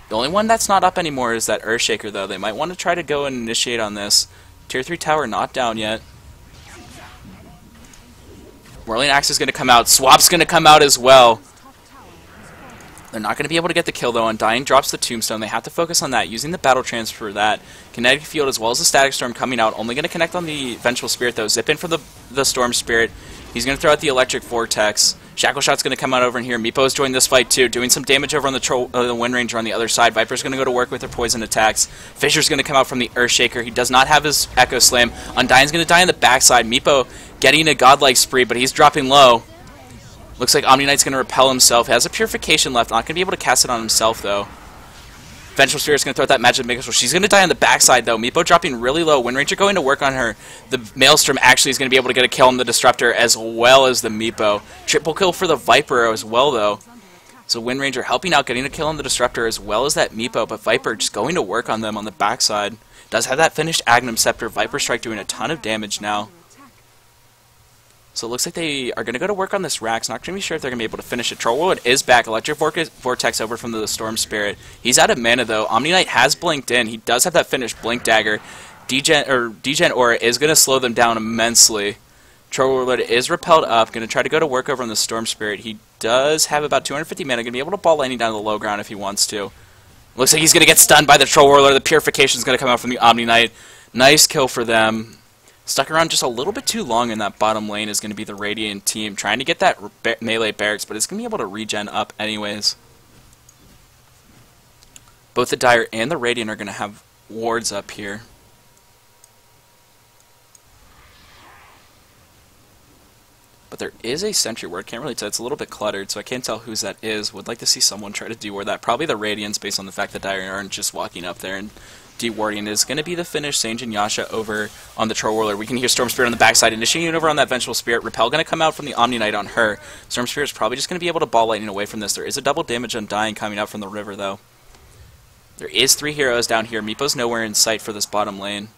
The only one that's not up anymore is that Earthshaker, though. They might want to try to go and initiate on this. Tier 3 tower not down yet. Whirling Axe is going to come out. Swap's going to come out as well. They're not going to be able to get the kill, though. Undying drops the Tombstone. They have to focus on that, using the Battle Trance for that. Kinetic Field as well as the Static Storm coming out. Only going to connect on the Vengeful Spirit, though. Zip in for the Storm Spirit. He's going to throw out the Electric Vortex. Shackle Shot's going to come out over in here. Meepo's joined this fight too, doing some damage over on the Wind Ranger on the other side. Viper's going to go to work with her poison attacks. Fisher's going to come out from the Earthshaker. He does not have his Echo Slam. Undying's going to die on the backside. Meepo getting a godlike spree, but he's dropping low. Looks like Omni Knight's going to repel himself. He has a Purification left. Not going to be able to cast it on himself, though. Vengeful Spirit's going to throw out that Magic Missile. She's going to die on the backside, though. Meepo dropping really low. Wind Ranger going to work on her. The Maelstrom actually is going to be able to get a kill on the Disruptor as well as the Meepo. Triple kill for the Viper as well, though. So Wind Ranger helping out, getting a kill on the Disruptor as well as that Meepo, but Viper just going to work on them on the backside. Does have that finished Agnum Scepter. Viper Strike doing a ton of damage now. So it looks like they are going to go to work on this Rax. Not going to be sure if they're going to be able to finish it. Troll Warlord is back. Electric Vortex over from the Storm Spirit. He's out of mana, though. Omni Knight has blinked in. He does have that finished Blink Dagger. Degen Aura is going to slow them down immensely. Troll Warlord is repelled up. Going to try to go to work over on the Storm Spirit. He does have about 250 mana. Going to be able to ball lightning down to the low ground if he wants to. Looks like he's going to get stunned by the Troll Warlord. The Purification is going to come out from the Omni Knight. Nice kill for them. Stuck around just a little bit too long in that bottom lane is going to be the Radiant team, trying to get that melee barracks, but it's going to be able to regen up anyways. Both the Dire and the Radiant are going to have wards up here. But there is a sentry ward. Can't really tell. It's a little bit cluttered, so I can't tell whose that is. Would like to see someone try to deward that. Probably the Radiants, based on the fact that Dire aren't just walking up there and dewarding. Is going to be the finish. Sange and Yasha over on the Troll Warlord. We can hear Storm Spirit on the backside, initiating over on that Vengeful Spirit. Repel going to come out from the Omni Knight on her. Storm Spirit is probably just going to be able to ball lightning away from this. There is a double damage Undying coming out from the river, though. There is 3 heroes down here. Meepo's nowhere in sight for this bottom lane.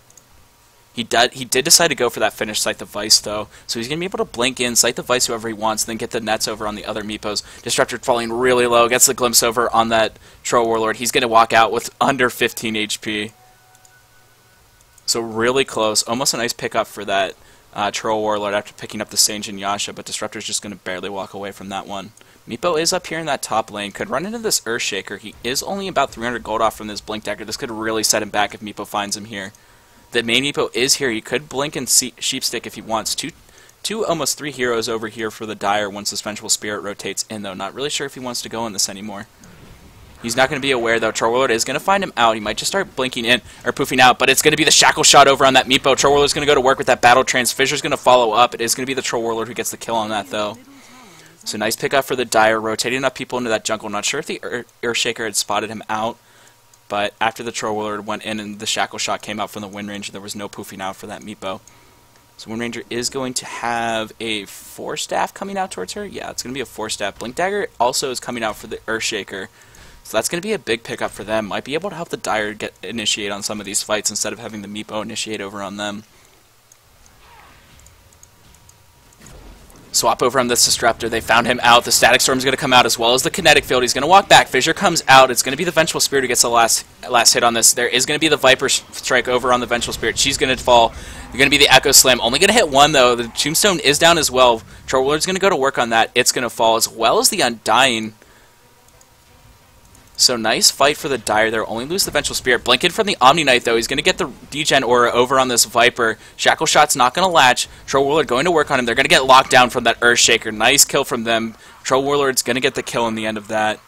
He did decide to go for that finish, Sight the Vice, though. So he's going to be able to blink in, Sight the Vice whoever he wants, and then get the nets over on the other Meepos. Disruptor falling really low, gets the glimpse over on that Troll Warlord. He's going to walk out with under 15 HP. So really close. Almost a nice pickup for that Troll Warlord after picking up the Sange and Yasha, but Disruptor's just going to barely walk away from that one. Meepo is up here in that top lane. Could run into this Earthshaker. He is only about 300 gold off from this Blink Dagger. This could really set him back if Meepo finds him here. The main Meepo is here. He could blink and Sheepstick if he wants. Two almost 3 heroes over here for the Dire once this Vengeful Spirit rotates in, though. Not really sure if he wants to go in this anymore. He's not going to be aware, though. Troll Warlord is going to find him out. He might just start blinking in, or poofing out, but it's going to be the Shackle Shot over on that Meepo. Troll Warlord is going to go to work with that Battle Trance. Fisher's going to follow up. It is going to be the Troll Warlord who gets the kill on that, though. So nice pickup for the Dire, rotating up people into that jungle. Not sure if the Earthshaker had spotted him out, but after the Troll Warlord went in and the Shackle Shot came out from the Wind Ranger, there was no poofing out for that Meepo. So Wind Ranger is going to have a 4-staff coming out towards her. Yeah, it's going to be a 4-staff. Blink Dagger also is coming out for the Earthshaker. So that's going to be a big pickup for them. Might be able to help the Dire initiate on some of these fights instead of having the Meepo initiate over on them. Swap over on this Disruptor. They found him out. The Static Storm's going to come out as well as the Kinetic Field. He's going to walk back. Fissure comes out. It's going to be the Vengeful Spirit who gets the last hit on this. There is going to be the Viper Strike over on the Vengeful Spirit. She's going to fall. They're going to be the Echo Slam. Only going to hit one, though. The Tombstone is down as well. Troll Warlord's going to go to work on that. It's going to fall, as well as the Undying. So nice fight for the Dire there. Only lose the Vengeful Spirit. Blinking from the Omni Knight, though. He's going to get the Degen Aura over on this Viper. Shackle Shot's not going to latch. Troll Warlord going to work on him. They're going to get locked down from that Earthshaker. Nice kill from them. Troll Warlord's going to get the kill in the end of that.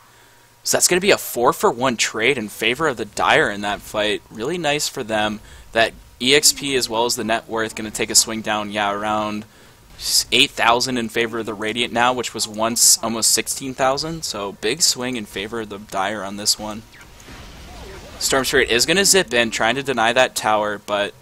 So that's going to be a 4-for-1 trade in favor of the Dire in that fight. Really nice for them. That EXP as well as the net worth going to take a swing down, yeah, around 8,000 in favor of the Radiant now, which was once almost 16,000, so big swing in favor of the Dire on this one. Storm Spirit is going to zip in, trying to deny that tower, but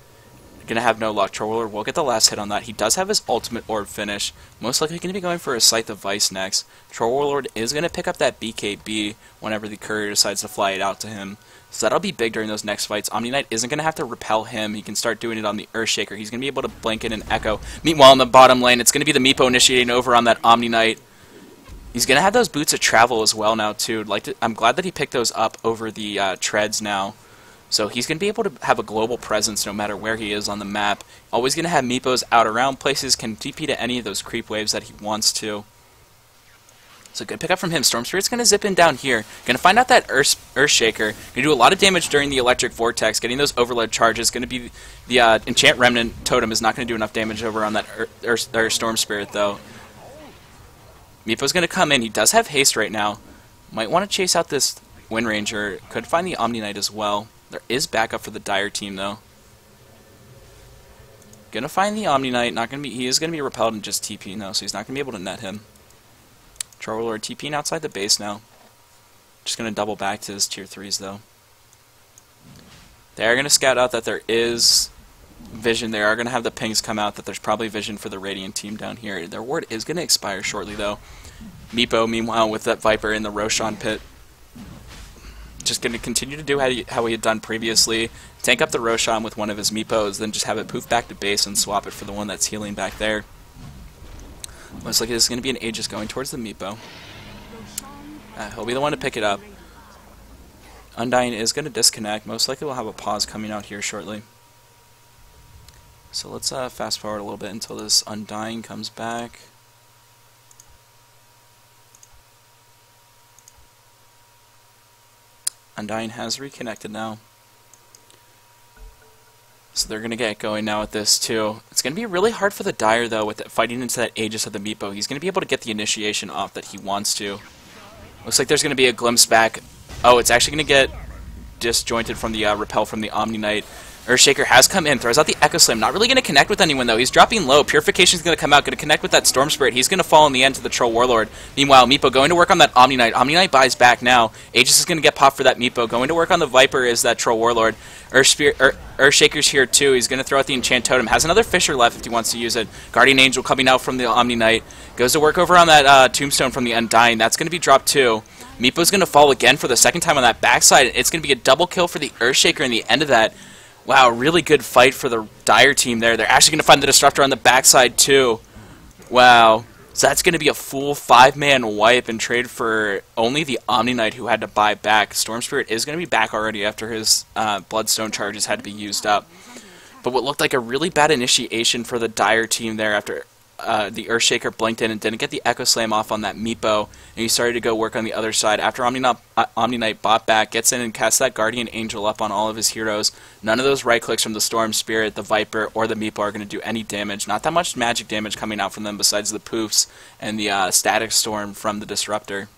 going to have no luck. Troll Warlord will get the last hit on that. He does have his ultimate orb finish. Most likely going to be going for a Scythe of Vice next. Troll Warlord is going to pick up that BKB whenever the courier decides to fly it out to him. So that'll be big during those next fights. Omni Knight isn't going to have to repel him. He can start doing it on the Earthshaker. He's going to be able to blink in and echo. Meanwhile, in the bottom lane, it's going to be the Meepo initiating over on that Omni Knight. He's going to have those boots of travel as well now, too. I'm glad that he picked those up over the treads now. So he's going to be able to have a global presence no matter where he is on the map. Always going to have Meepos out around places, can TP to any of those creep waves that he wants to. So good pickup from him. Storm Spirit's going to zip in down here. Going to find out that Earthshaker. Going to do a lot of damage during the Electric Vortex. Getting those overload charges. Going to be the Enchant Remnant Totem is not going to do enough damage over on that Storm Spirit, though. Meepo's going to come in. He does have haste right now. Might want to chase out this Wind Ranger. Could find the Omni Knight as well. There is backup for the Dire team, though. Gonna find the Omni Knight. Not gonna be. He is gonna be repelled and just TP now, so he's not gonna be able to net him. Troll Warlord TPing outside the base now. Just gonna double back to his tier 3s though. They are gonna scout out that there is vision. They are gonna have the pings come out that there's probably vision for the Radiant team down here. Their ward is gonna expire shortly though. Meepo, meanwhile, with that Viper in the Roshan pit. Just going to continue to do how he had done previously. Tank up the Roshan with one of his Meepos, then just have it poof back to base and swap it for the one that's healing back there. Looks like it's going to be an Aegis going towards the Meepo. He'll be the one to pick it up. Undying is going to disconnect. Most likely we'll have a pause coming out here shortly. So let's fast forward a little bit until this Undying comes back. Undying has reconnected now. So they're going to get going now with this too. It's going to be really hard for the Dire though with fighting into that Aegis of the Meepo. He's going to be able to get the initiation off that he wants to. Looks like there's going to be a glimpse back. Oh, it's actually going to get disjointed from the repel from the Omni Knight. Earthshaker has come in, throws out the Echo Slam. Not really going to connect with anyone, though. He's dropping low. Purification's going to come out, going to connect with that Storm Spirit. He's going to fall in the end to the Troll Warlord. Meanwhile, Meepo going to work on that Omni Knight. Omni Knight buys back now. Aegis is going to get popped for that Meepo. Going to work on the Viper is that Troll Warlord. Earthshaker's here, too. He's going to throw out the Enchant Totem. Has another Fissure left if he wants to use it. Guardian Angel coming out from the Omni Knight. Goes to work over on that Tombstone from the Undying. That's going to be dropped, too. Meepo's going to fall again for the second time on that backside. It's going to be a double kill for the Earthshaker in the end of that. Wow, really good fight for the Dire team there. They're actually going to find the Disruptor on the backside, too. Wow. So that's going to be a full 5-man wipe and trade for only the Omni Knight who had to buy back. Storm Spirit is going to be back already after his Bloodstone charges had to be used up. But what looked like a really bad initiation for the Dire team there after the Earthshaker blinked in and didn't get the Echo Slam off on that Meepo, and he started to go work on the other side. After Omni Knight bought back, gets in and casts that Guardian Angel up on all of his heroes. None of those right clicks from the Storm Spirit, the Viper, or the Meepo are going to do any damage. Not that much magic damage coming out from them besides the poofs and the Static Storm from the Disruptor.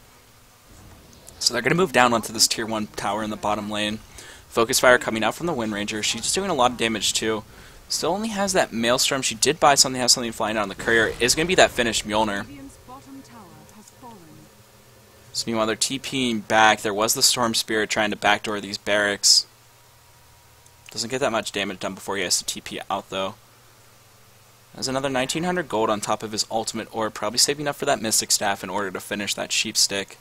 So they're going to move down onto this tier 1 tower in the bottom lane. Focus Fire coming out from the Wind Ranger. She's just doing a lot of damage too. Still only has that Maelstrom. She did buy something, has something flying out on the courier. Is going to be that finished Mjolnir. So meanwhile, they're TPing back. There was the Storm Spirit trying to backdoor these barracks. Doesn't get that much damage done before he has to TP out, though. There's another 1900 gold on top of his ultimate orb, probably saving up for that Mystic Staff in order to finish that Sheep Stick.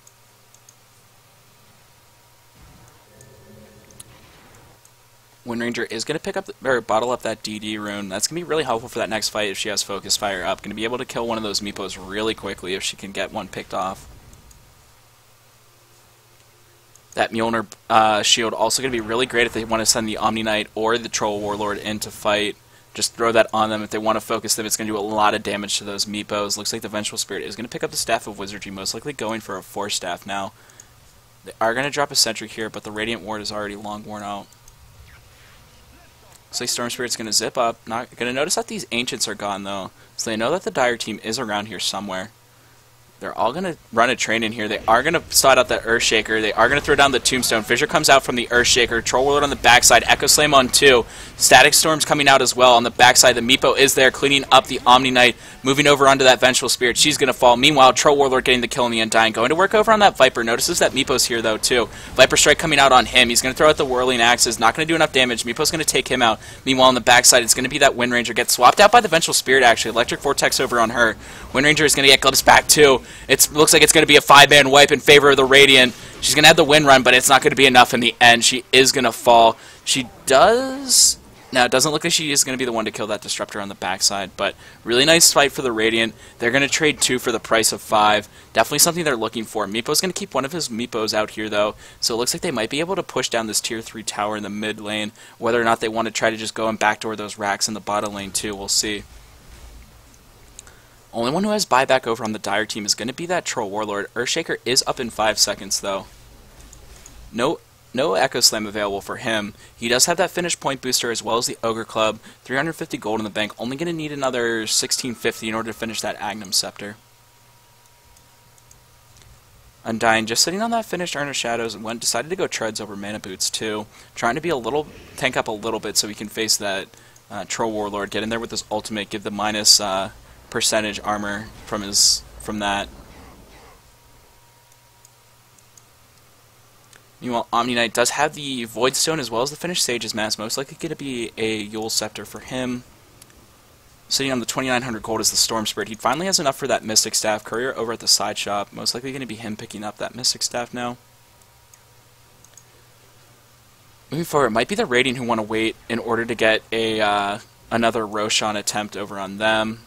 Wind Ranger is going to pick up or bottle up that DD rune. That's going to be really helpful for that next fight if she has Focus Fire up. Going to be able to kill one of those Meepos really quickly if she can get one picked off. That Mjolnir shield also going to be really great if they want to send the Omni Knight or the Troll Warlord in to fight. Just throw that on them. If they want to focus them, it's going to do a lot of damage to those Meepos. Looks like the Vengeful Spirit is going to pick up the Staff of Wizardry, most likely going for a Force Staff now. They are going to drop a Sentry here, but the Radiant Ward is already long worn out. Looks like Storm Spirit's going to zip up. Not going to notice that these Ancients are gone, though. So they know that the Dire team is around here somewhere. They're all going to run a train in here. They are going to start out that Earthshaker. They are going to throw down the Tombstone. Fissure comes out from the Earthshaker. Troll Warlord on the backside. Echo Slam on 2. Static Storm's coming out as well on the backside. The Meepo is there cleaning up the Omni Knight. Moving over onto that Vengeful Spirit. She's going to fall. Meanwhile, Troll Warlord getting the kill on the Undying. Going to work over on that Viper. Notices that Meepo's here, though, too. Viper Strike coming out on him. He's going to throw out the Whirling Axes. Not going to do enough damage. Meepo's going to take him out. Meanwhile, on the backside, it's going to be that Wind Ranger. Gets swapped out by the Vengeful Spirit, actually. Electric Vortex over on her. Wind Ranger is going to get glimpsed back, too. It looks like it's going to be a 5-man wipe in favor of the Radiant. She's going to have the Wind Run, but it's not going to be enough in the end. She is going to fall. She does... Now, it doesn't look like she is going to be the one to kill that Disruptor on the backside, but really nice fight for the Radiant. They're going to trade 2 for the price of 5. Definitely something they're looking for. Meepo's going to keep one of his Meepos out here, though, so it looks like they might be able to push down this Tier 3 tower in the mid lane. Whether or not they want to try to just go and backdoor those racks in the bottom lane, too, we'll see. Only one who has buyback over on the Dire team is going to be that Troll Warlord. Earthshaker is up in 5 seconds, though. No Echo Slam available for him. He does have that finish point booster as well as the Ogre Club. 350 gold in the bank. Only going to need another 1650 in order to finish that Agnum Scepter. Undying just sitting on that finished Urn of Shadows and decided to go Treads over Mana Boots too. Trying to tank up a little bit so he can face that Troll Warlord. Get in there with his ultimate. Give the minus percentage armor from that. Meanwhile, Omni Knight does have the Void Stone as well as the finished Sage's Mask. Most likely going to be a Yule Scepter for him. Sitting on the 2,900 gold is the Storm Spirit. He finally has enough for that Mystic Staff. Courier over at the side shop. Most likely going to be him picking up that Mystic Staff now. Moving forward, it might be the Radiant who want to wait in order to get a another Roshan attempt over on them.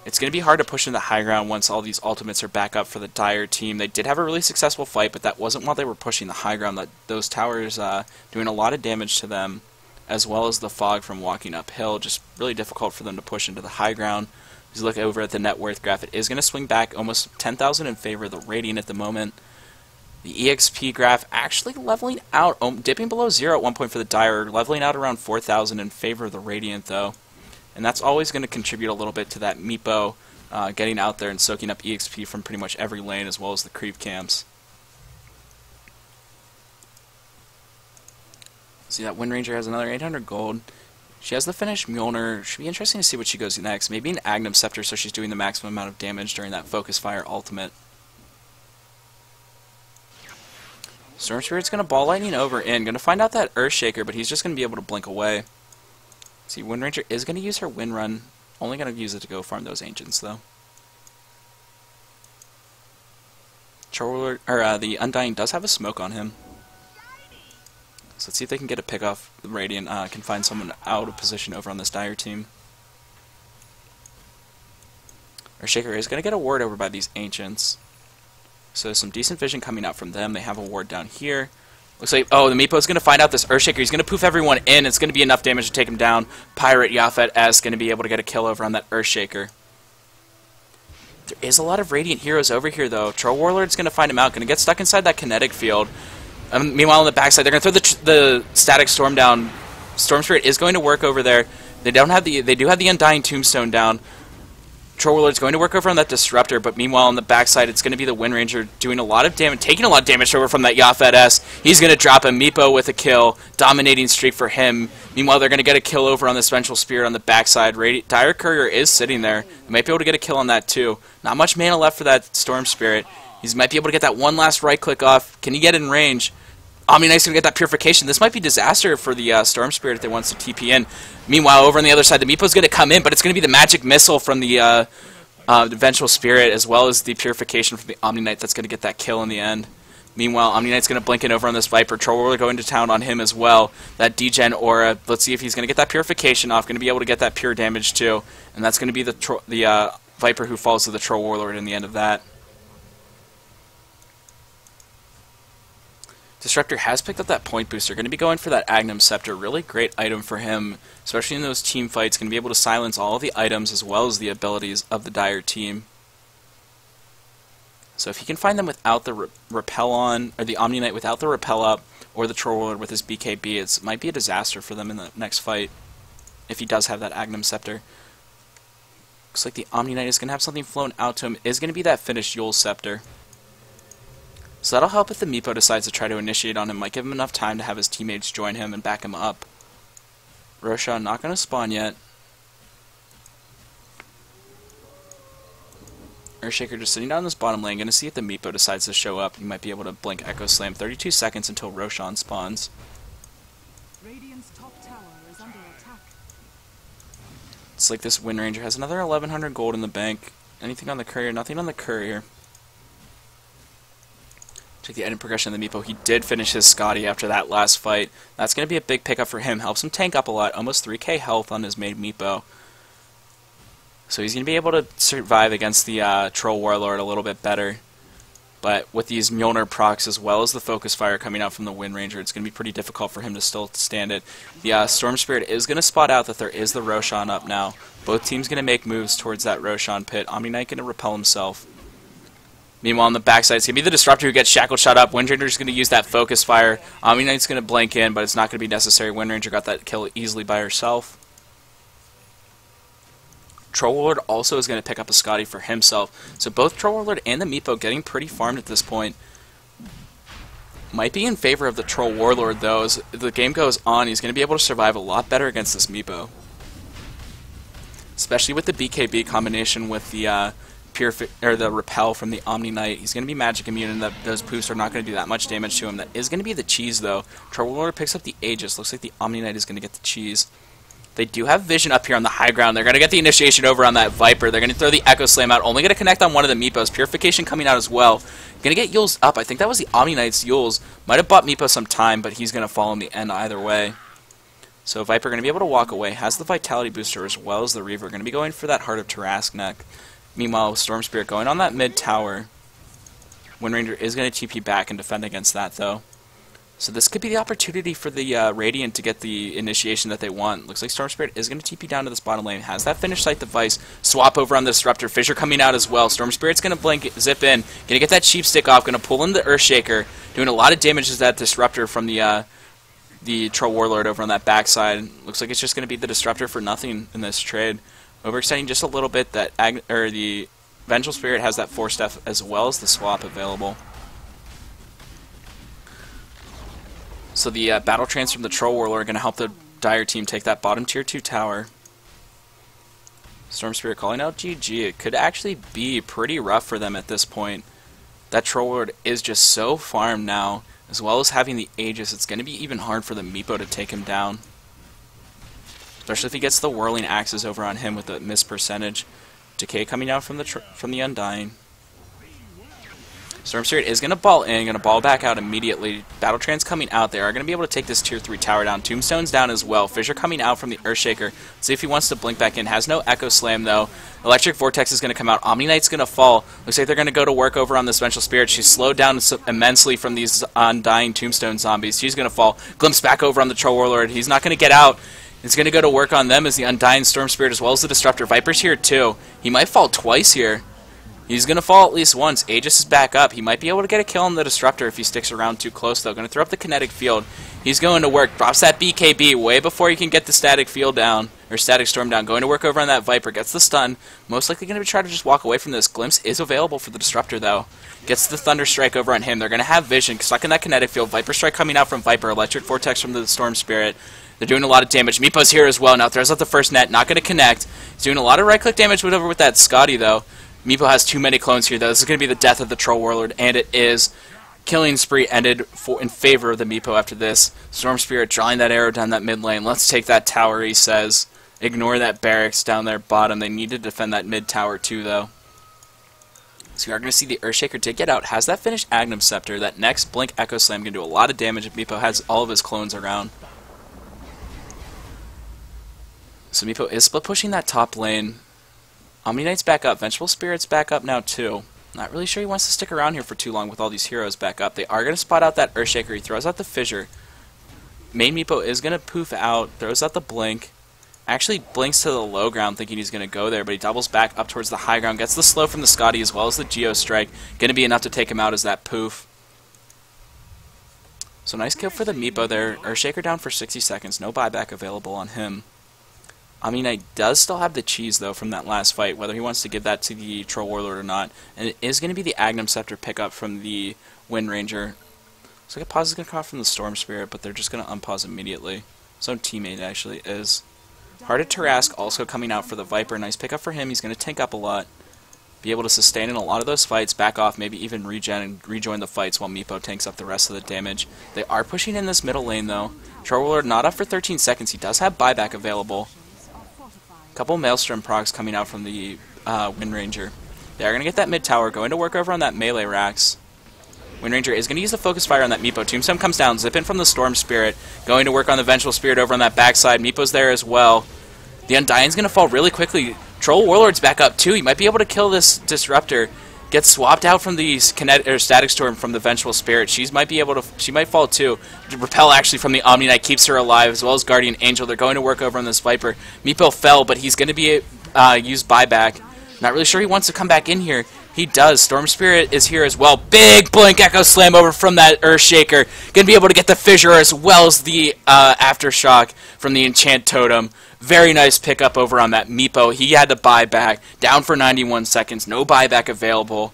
It's going to be hard to push into the high ground once all these ultimates are back up for the Dire team. They did have a really successful fight, but that wasn't while they were pushing the high ground. Those towers doing a lot of damage to them, as well as the fog from walking uphill. Just really difficult for them to push into the high ground. As you look over at the net worth graph, it is going to swing back almost 10,000 in favor of the Radiant at the moment. The EXP graph actually leveling out, dipping below 0 at one point for the Dire, leveling out around 4,000 in favor of the Radiant, though. And that's always going to contribute a little bit to that Meepo getting out there and soaking up EXP from pretty much every lane as well as the creep camps. See, that Wind Ranger has another 800 gold. She has the finished Mjolnir. Should be interesting to see what she goes next. Maybe an Agnum Scepter so she's doing the maximum amount of damage during that Focus Fire ultimate. Storm Spirit's going to Ball Lightning over in. Going to find out that Earthshaker, but he's just going to be able to blink away. See, Wind Ranger is going to use her Wind Run. Only going to use it to go farm those Ancients, though. The Undying does have a smoke on him. So let's see if they can get a pick off. The Radiant can find someone out of position over on this Dire team. Earthshaker is going to get a ward over by these Ancients. So some decent vision coming out from them. They have a ward down here. Looks like, oh, the Meepo is going to find out this Earthshaker. He's going to poof everyone in. It's going to be enough damage to take him down. Pirate Yafet S going to be able to get a kill over on that Earthshaker. There is a lot of Radiant heroes over here, though. Troll Warlord's going to find him out. Going to get stuck inside that kinetic field. Meanwhile, on the backside, they're going to throw the Static Storm down. Storm Spirit is going to work over there. They do have the Undying Tombstone down. Troll Warlord's going to work over on that Disruptor, but meanwhile on the backside it's going to be the Wind Ranger doing a lot of damage, taking a lot of damage over from that Yafet S. He's going to drop a Meepo with a kill, dominating streak for him. Meanwhile they're going to get a kill over on this Vengeful Spirit on the backside. Dire Courier is sitting there. They might be able to get a kill on that too. Not much mana left for that Storm Spirit. He might be able to get that one last right click off. Can he get in range? Omni Knight's going to get that Purification. This might be disaster for the Storm Spirit if they wants to TP in. Meanwhile, over on the other side, the Meepo's going to come in, but it's going to be the Magic Missile from the Vengeful Spirit as well as the Purification from the Omni Knight that's going to get that kill in the end. Meanwhile, Omni Knight's going to blink in over on this Viper. Troll Warlord going to town on him as well. That degen aura. Let's see if he's going to get that purification off. Going to be able to get that pure damage too. And that's going to be the Viper who falls to the Troll Warlord in the end of that. Disruptor has picked up that point booster. Going to be going for that Agnum Scepter. Really great item for him, especially in those team fights. Going to be able to silence all of the items as well as the abilities of the Dire team. So if he can find them without the repel on, or the Omni Knight without the repel up, or the Troll Warlord with his BKB, it might be a disaster for them in the next fight, if he does have that Agnum Scepter. Looks like the Omni Knight is going to have something flown out to him. Is going to be that finished Yule Scepter. So that'll help if the Meepo decides to try to initiate on him. Might give him enough time to have his teammates join him and back him up. Roshan not going to spawn yet. Earthshaker just sitting down in this bottom lane, going to see if the Meepo decides to show up. You might be able to blink Echo Slam. 32 seconds until Roshan spawns. Radiant's top tower is under attack. It's like this Wind Ranger has another 1100 gold in the bank. Anything on the courier? Nothing on the courier. Check the item progression of the Meepo. He did finish his Scotty after that last fight. That's going to be a big pickup for him. Helps him tank up a lot. Almost 3k health on his main Meepo. So he's going to be able to survive against the Troll Warlord a little bit better. But with these Mjolnir procs as well as the Focus Fire coming out from the Wind Ranger, it's going to be pretty difficult for him to still stand it. The Storm Spirit is going to spot out that there is the Roshan up now. Both teams going to make moves towards that Roshan pit. Omni Knight going to repel himself. Meanwhile, on the backside, it's going to be the Disruptor who gets Shackled shot up. Wind Ranger's going to use that Focus Fire. Omni Knight's going to blank in, but it's not going to be necessary. Wind Ranger got that kill easily by herself. Troll Warlord also is going to pick up a Scotty for himself. So both Troll Warlord and the Meepo getting pretty farmed at this point. Might be in favor of the Troll Warlord, though. As the game goes on, he's going to be able to survive a lot better against this Meepo. Especially with the BKB combination with the the repel from the Omni Knight. He's going to be magic immune, and those poofs are not going to do that much damage to him. That is going to be the cheese, though. Troll Warlord picks up the Aegis. Looks like the Omni Knight is going to get the cheese. They do have vision up here on the high ground. They're going to get the initiation over on that Viper. They're going to throw the Echo Slam out. Only going to connect on one of the Meepos. Purification coming out as well. Going to get Yules up. I think that was the Omni Knight's Yules. Might have bought Meepo some time, but he's going to fall in the end either way. So Viper going to be able to walk away. Has the Vitality Booster as well as the Reaver. Going to be going for that Heart of Tarasknek. Meanwhile, Storm Spirit going on that mid tower. Wind Ranger is going to TP back and defend against that, though. So this could be the opportunity for the Radiant to get the initiation that they want. Looks like Storm Spirit is going to TP down to this bottom lane. Has that Finish Sight device. Swap over on the Disruptor. Fissure coming out as well. Storm Spirit's going to blink, zip in. Going to get that Sheep Stick off. Going to pull in the Earthshaker. Doing a lot of damage to that Disruptor from the Troll Warlord over on that backside. Looks like it's just going to be the Disruptor for nothing in this trade. Overextending just a little bit. That the Vengeful Spirit has that Force Staff as well as the swap available. So the Battle Trance from the Troll Warlord are going to help the Dire team take that bottom tier 2 tower. Storm Spirit calling out GG. It could actually be pretty rough for them at this point. That Troll Warlord is just so farmed now, as well as having the Aegis. It's going to be even hard for the Meepo to take him down. Especially if he gets the Whirling Axes over on him with the miss percentage. Decay coming out from the Undying. Storm Spirit is going to ball in, going to ball back out immediately. Battle Trance coming out there. Are going to be able to take this tier 3 tower down. Tombstone's down as well. Fissure coming out from the Earthshaker. See if he wants to blink back in. Has no Echo Slam, though. Electric Vortex is going to come out. Omni Knight's going to fall. Looks like they're going to go to work over on this Vengeful Spirit. She's slowed down immensely from these Undying Tombstone zombies. She's going to fall. Glimpse back over on the Troll Warlord. He's not going to get out. He's going to go to work on them as the Undying Storm Spirit as well as the Disruptor. Viper's here, too. He might fall twice here. He's going to fall at least once. Aegis is back up. He might be able to get a kill on the Disruptor if he sticks around too close, though. Going to throw up the Kinetic Field. He's going to work. Drops that BKB way before he can get the Static Field down, or Static Storm down. Going to work over on that Viper. Gets the stun. Most likely going to try to just walk away from this. Glimpse is available for the Disruptor, though. Gets the Thunder Strike over on him. They're going to have Vision. Stuck in that Kinetic Field. Viper Strike coming out from Viper. Electric Vortex from the Storm Spirit. They're doing a lot of damage. Meepo's here as well. Now throws out the first net. Not going to connect. He's doing a lot of right-click damage over with that Scotty, though. Meepo has too many clones here, though. This is going to be the death of the Troll Warlord, and it is. Killing spree ended in favor of the Meepo after this. Storm Spirit drawing that arrow down that mid lane. Let's take that tower, he says. Ignore that barracks down there bottom. They need to defend that mid tower, too, though. So we are going to see the Earthshaker did get out, has that finished Agnum Scepter. That next Blink Echo Slam can do a lot of damage if Meepo has all of his clones around. So Meepo is split pushing that top lane. Omni Knight's back up. Vengeful Spirit's back up now too. Not really sure he wants to stick around here for too long with all these heroes back up. They are going to spot out that Earthshaker. He throws out the Fissure. Main Meepo is going to poof out, throws out the Blink. Actually blinks to the low ground thinking he's going to go there, but he doubles back up towards the high ground. Gets the slow from the Scotty as well as the Geo Strike. Going to be enough to take him out as that poof. So nice kill for the Meepo there. Earthshaker down for 60 seconds. No buyback available on him. Omni Knight does still have the cheese, though, from that last fight, whether he wants to give that to the Troll Warlord or not. And it is going to be the Agnum Scepter pickup from the Wind Ranger. So a pause is going to come off from the Storm Spirit, but they're just going to unpause immediately. His own teammate actually is. Hearted Tarask also coming out for the Viper. Nice pickup for him. He's going to tank up a lot. Be able to sustain in a lot of those fights, back off, maybe even regen and rejoin the fights while Meepo tanks up the rest of the damage. They are pushing in this middle lane, though. Troll Warlord not up for 13 seconds. He does have buyback available. Couple Maelstrom procs coming out from the Wind Ranger. They are going to get that mid tower, going to work over on that melee Rax. Wind Ranger is going to use the Focus Fire on that Meepo. Tombstone comes down, zip in from the Storm Spirit, going to work on the Vengeful Spirit over on that backside. Meepo's there as well. The Undying's going to fall really quickly. Troll Warlord's back up too. He might be able to kill this Disruptor. Gets swapped out from the Static Storm from the Vengeful Spirit. She might fall too. Repel actually from the Omni Knight keeps her alive, as well as Guardian Angel. They're going to work over on this Viper. Meepo fell, but he's going to be used buyback. Not really sure he wants to come back in here. He does. Storm Spirit is here as well. Big Blink Echo Slam over from that Earthshaker. Going to be able to get the Fissure as well as the Aftershock from the Enchant Totem. Very nice pickup over on that Meepo. He had to buy back. Down for 91 seconds. No buyback available.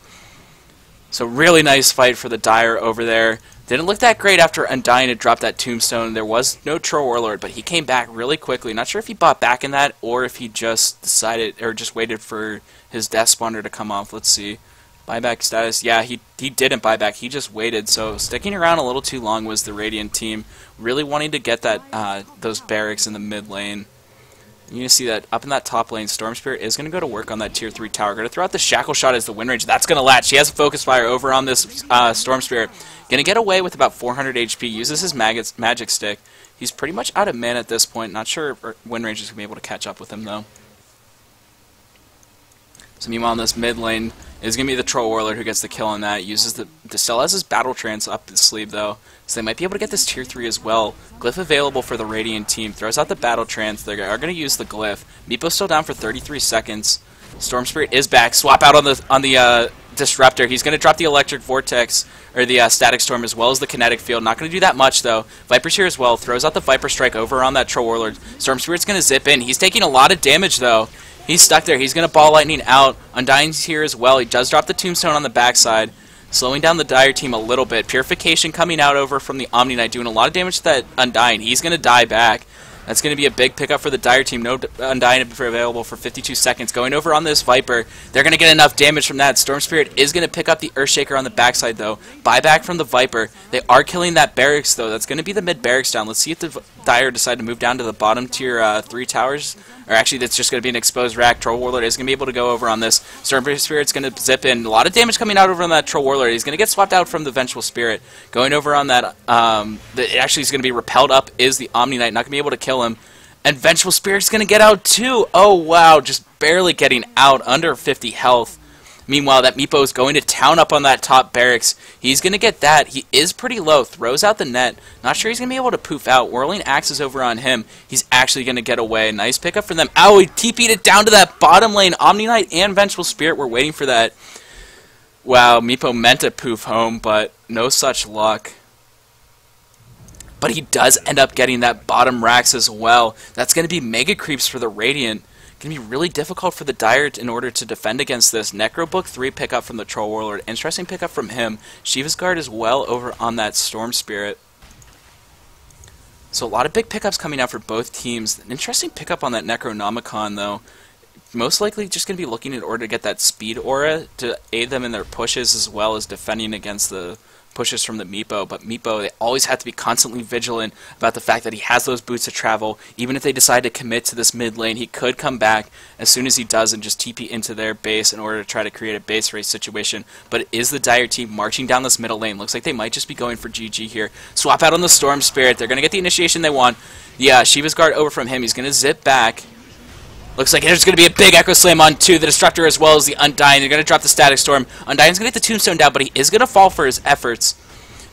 So really nice fight for the Dire over there. Didn't look that great after Undying had dropped that Tombstone. There was no Troll Warlord, but he came back really quickly. Not sure if he bought back in that or if he just decided or just waited for his Death Spawner to come off. Let's see. Buyback status. Yeah, he didn't buy back. He just waited. So sticking around a little too long was the Radiant team. Really wanting to get that those barracks in the mid lane. You can see that up in that top lane, Storm Spirit is going to go to work on that tier 3 tower. Going to throw out the Shackle Shot as the Wind Ranger. That's going to latch. He has a Focus Fire over on this Storm Spirit. Going to get away with about 400 HP. Uses his Magic Stick. He's pretty much out of mana at this point. Not sure if Wind Ranger's going to be able to catch up with him, though. So meanwhile, in this mid lane is going to be the Troll Warlord who gets the kill on that. Uses still has his Battle Trance up his sleeve, though. So they might be able to get this tier 3 as well. Glyph available for the Radiant team. Throws out the Battle Trance. They are going to use the Glyph. Meepo's still down for 33 seconds. Storm Spirit is back. Swap out on the Disruptor. He's going to drop the Electric Vortex, or the Static Storm, as well as the Kinetic Field. Not going to do that much, though. Viper's here as well. Throws out the Viper Strike over on that Troll Warlord. Storm Spirit's going to zip in. He's taking a lot of damage, though. He's stuck there. He's going to Ball Lightning out. Undying's here as well. He does drop the Tombstone on the backside, slowing down the Dire team a little bit. Purification coming out over from the Omni Knight, doing a lot of damage to that Undying. He's going to die back. That's going to be a big pickup for the Dire team. No Undying available for 52 seconds. Going over on this Viper. They're going to get enough damage from that. Storm Spirit is going to pick up the Earthshaker on the backside, though. Buyback from the Viper. They are killing that Barracks, though. That's going to be the mid Barracks down. Let's see if the Dire decide to move down to the bottom tier 3 towers. Or actually, that's just going to be an exposed rack. Troll Warlord is going to be able to go over on this. Storm Spirit's going to zip in. A lot of damage coming out over on that Troll Warlord. He's going to get swapped out from the Vengeful Spirit. Going over on that, actually is going to be repelled up is the Omni Knight. Not going to be able to kill him. And Vengeful Spirit's going to get out too. Oh, wow. Just barely getting out, under 50 health. Meanwhile, that Meepo is going to town up on that top barracks. He's going to get that. He is pretty low. Throws out the net. Not sure he's going to be able to poof out. Whirling Axe is over on him. He's actually going to get away. Nice pickup from them. Ow, he TP'd it down to that bottom lane. Omni Knight and Vengeful Spirit were waiting for that. Wow, Meepo meant to poof home, but no such luck. But he does end up getting that bottom racks as well. That's going to be mega creeps for the Radiant. Going to be really difficult for the Dire in order to defend against this. Necrobook 3 pickup from the Troll Warlord. Interesting pickup from him. Shiva's Guard as well over on that Storm Spirit. So a lot of big pickups coming out for both teams. An interesting pickup on that Necronomicon, though. Most likely just going to be looking in order to get that speed aura to aid them in their pushes as well as defending against the pushes from the Meepo, but Meepo, they always have to be constantly vigilant about the fact that he has those boots to travel. Even if they decide to commit to this mid lane, he could come back as soon as he does and just TP into their base in order to try to create a base race situation. But it is the Dire team marching down this middle lane. Looks like they might just be going for GG here. Swap out on the Storm Spirit. They're going to get the initiation they want. Yeah, Shiva's Guard over from him. He's going to zip back. Looks like there's going to be a big Echo Slam on the Disruptor as well as the Undying. They're going to drop the Static Storm. Undying's going to get the Tombstone down, but he is going to fall for his efforts.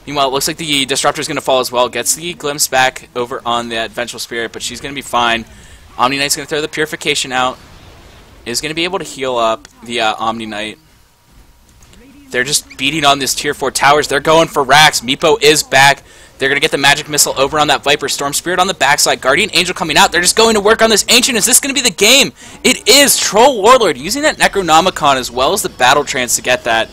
Meanwhile, it looks like the Disruptor's going to fall as well. Gets the Glimpse back over on the Vengeful Spirit, but she's going to be fine. Omni Knight's going to throw the Purification out. Is going to be able to heal up the Omni Knight. They're just beating on this tier 4 towers. They're going for racks. Meepo is back. They're going to get the Magic Missile over on that Viper. Storm Spirit on the backside. Guardian Angel coming out. They're just going to work on this Ancient. Is this going to be the game? It is. Troll Warlord using that Necronomicon as well as the Battle Trance to get that.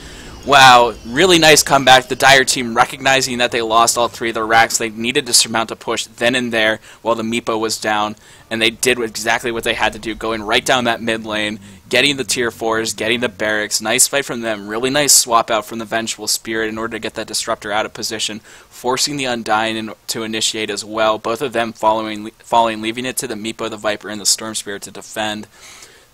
Wow, really nice comeback. The Dire team recognizing that they lost all 3 of their racks. They needed to surmount a push then and there while the Meepo was down. And they did exactly what they had to do, going right down that mid lane, getting the tier 4s, getting the barracks. Nice fight from them. Really nice swap out from the Vengeful Spirit in order to get that Disruptor out of position, forcing the Undying to initiate as well. Both of them falling, leaving it to the Meepo, the Viper, and the Storm Spirit to defend.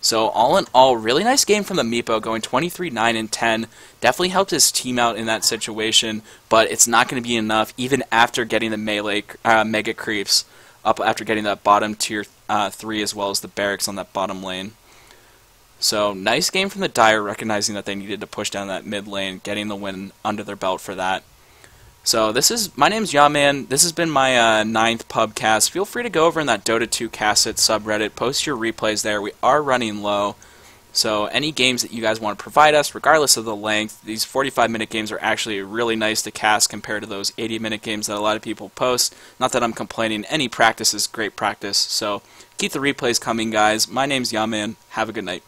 So all in all, really nice game from the Meepo, going 23-9-10. Definitely helped his team out in that situation, but it's not going to be enough even after getting the melee Mega Creeps up after getting that bottom tier 3 as well as the barracks on that bottom lane. So nice game from the Dire, recognizing that they needed to push down that mid lane, getting the win under their belt for that. So my name's Yaman. This has been my 9th Pubcast. Feel free to go over in that Dota 2 Castit subreddit. Post your replays there. We are running low. So any games that you guys want to provide us, regardless of the length, these 45-minute games are actually really nice to cast compared to those 80-minute games that a lot of people post. Not that I'm complaining. Any practice is great practice. So keep the replays coming, guys. My name's Yaman. Have a good night.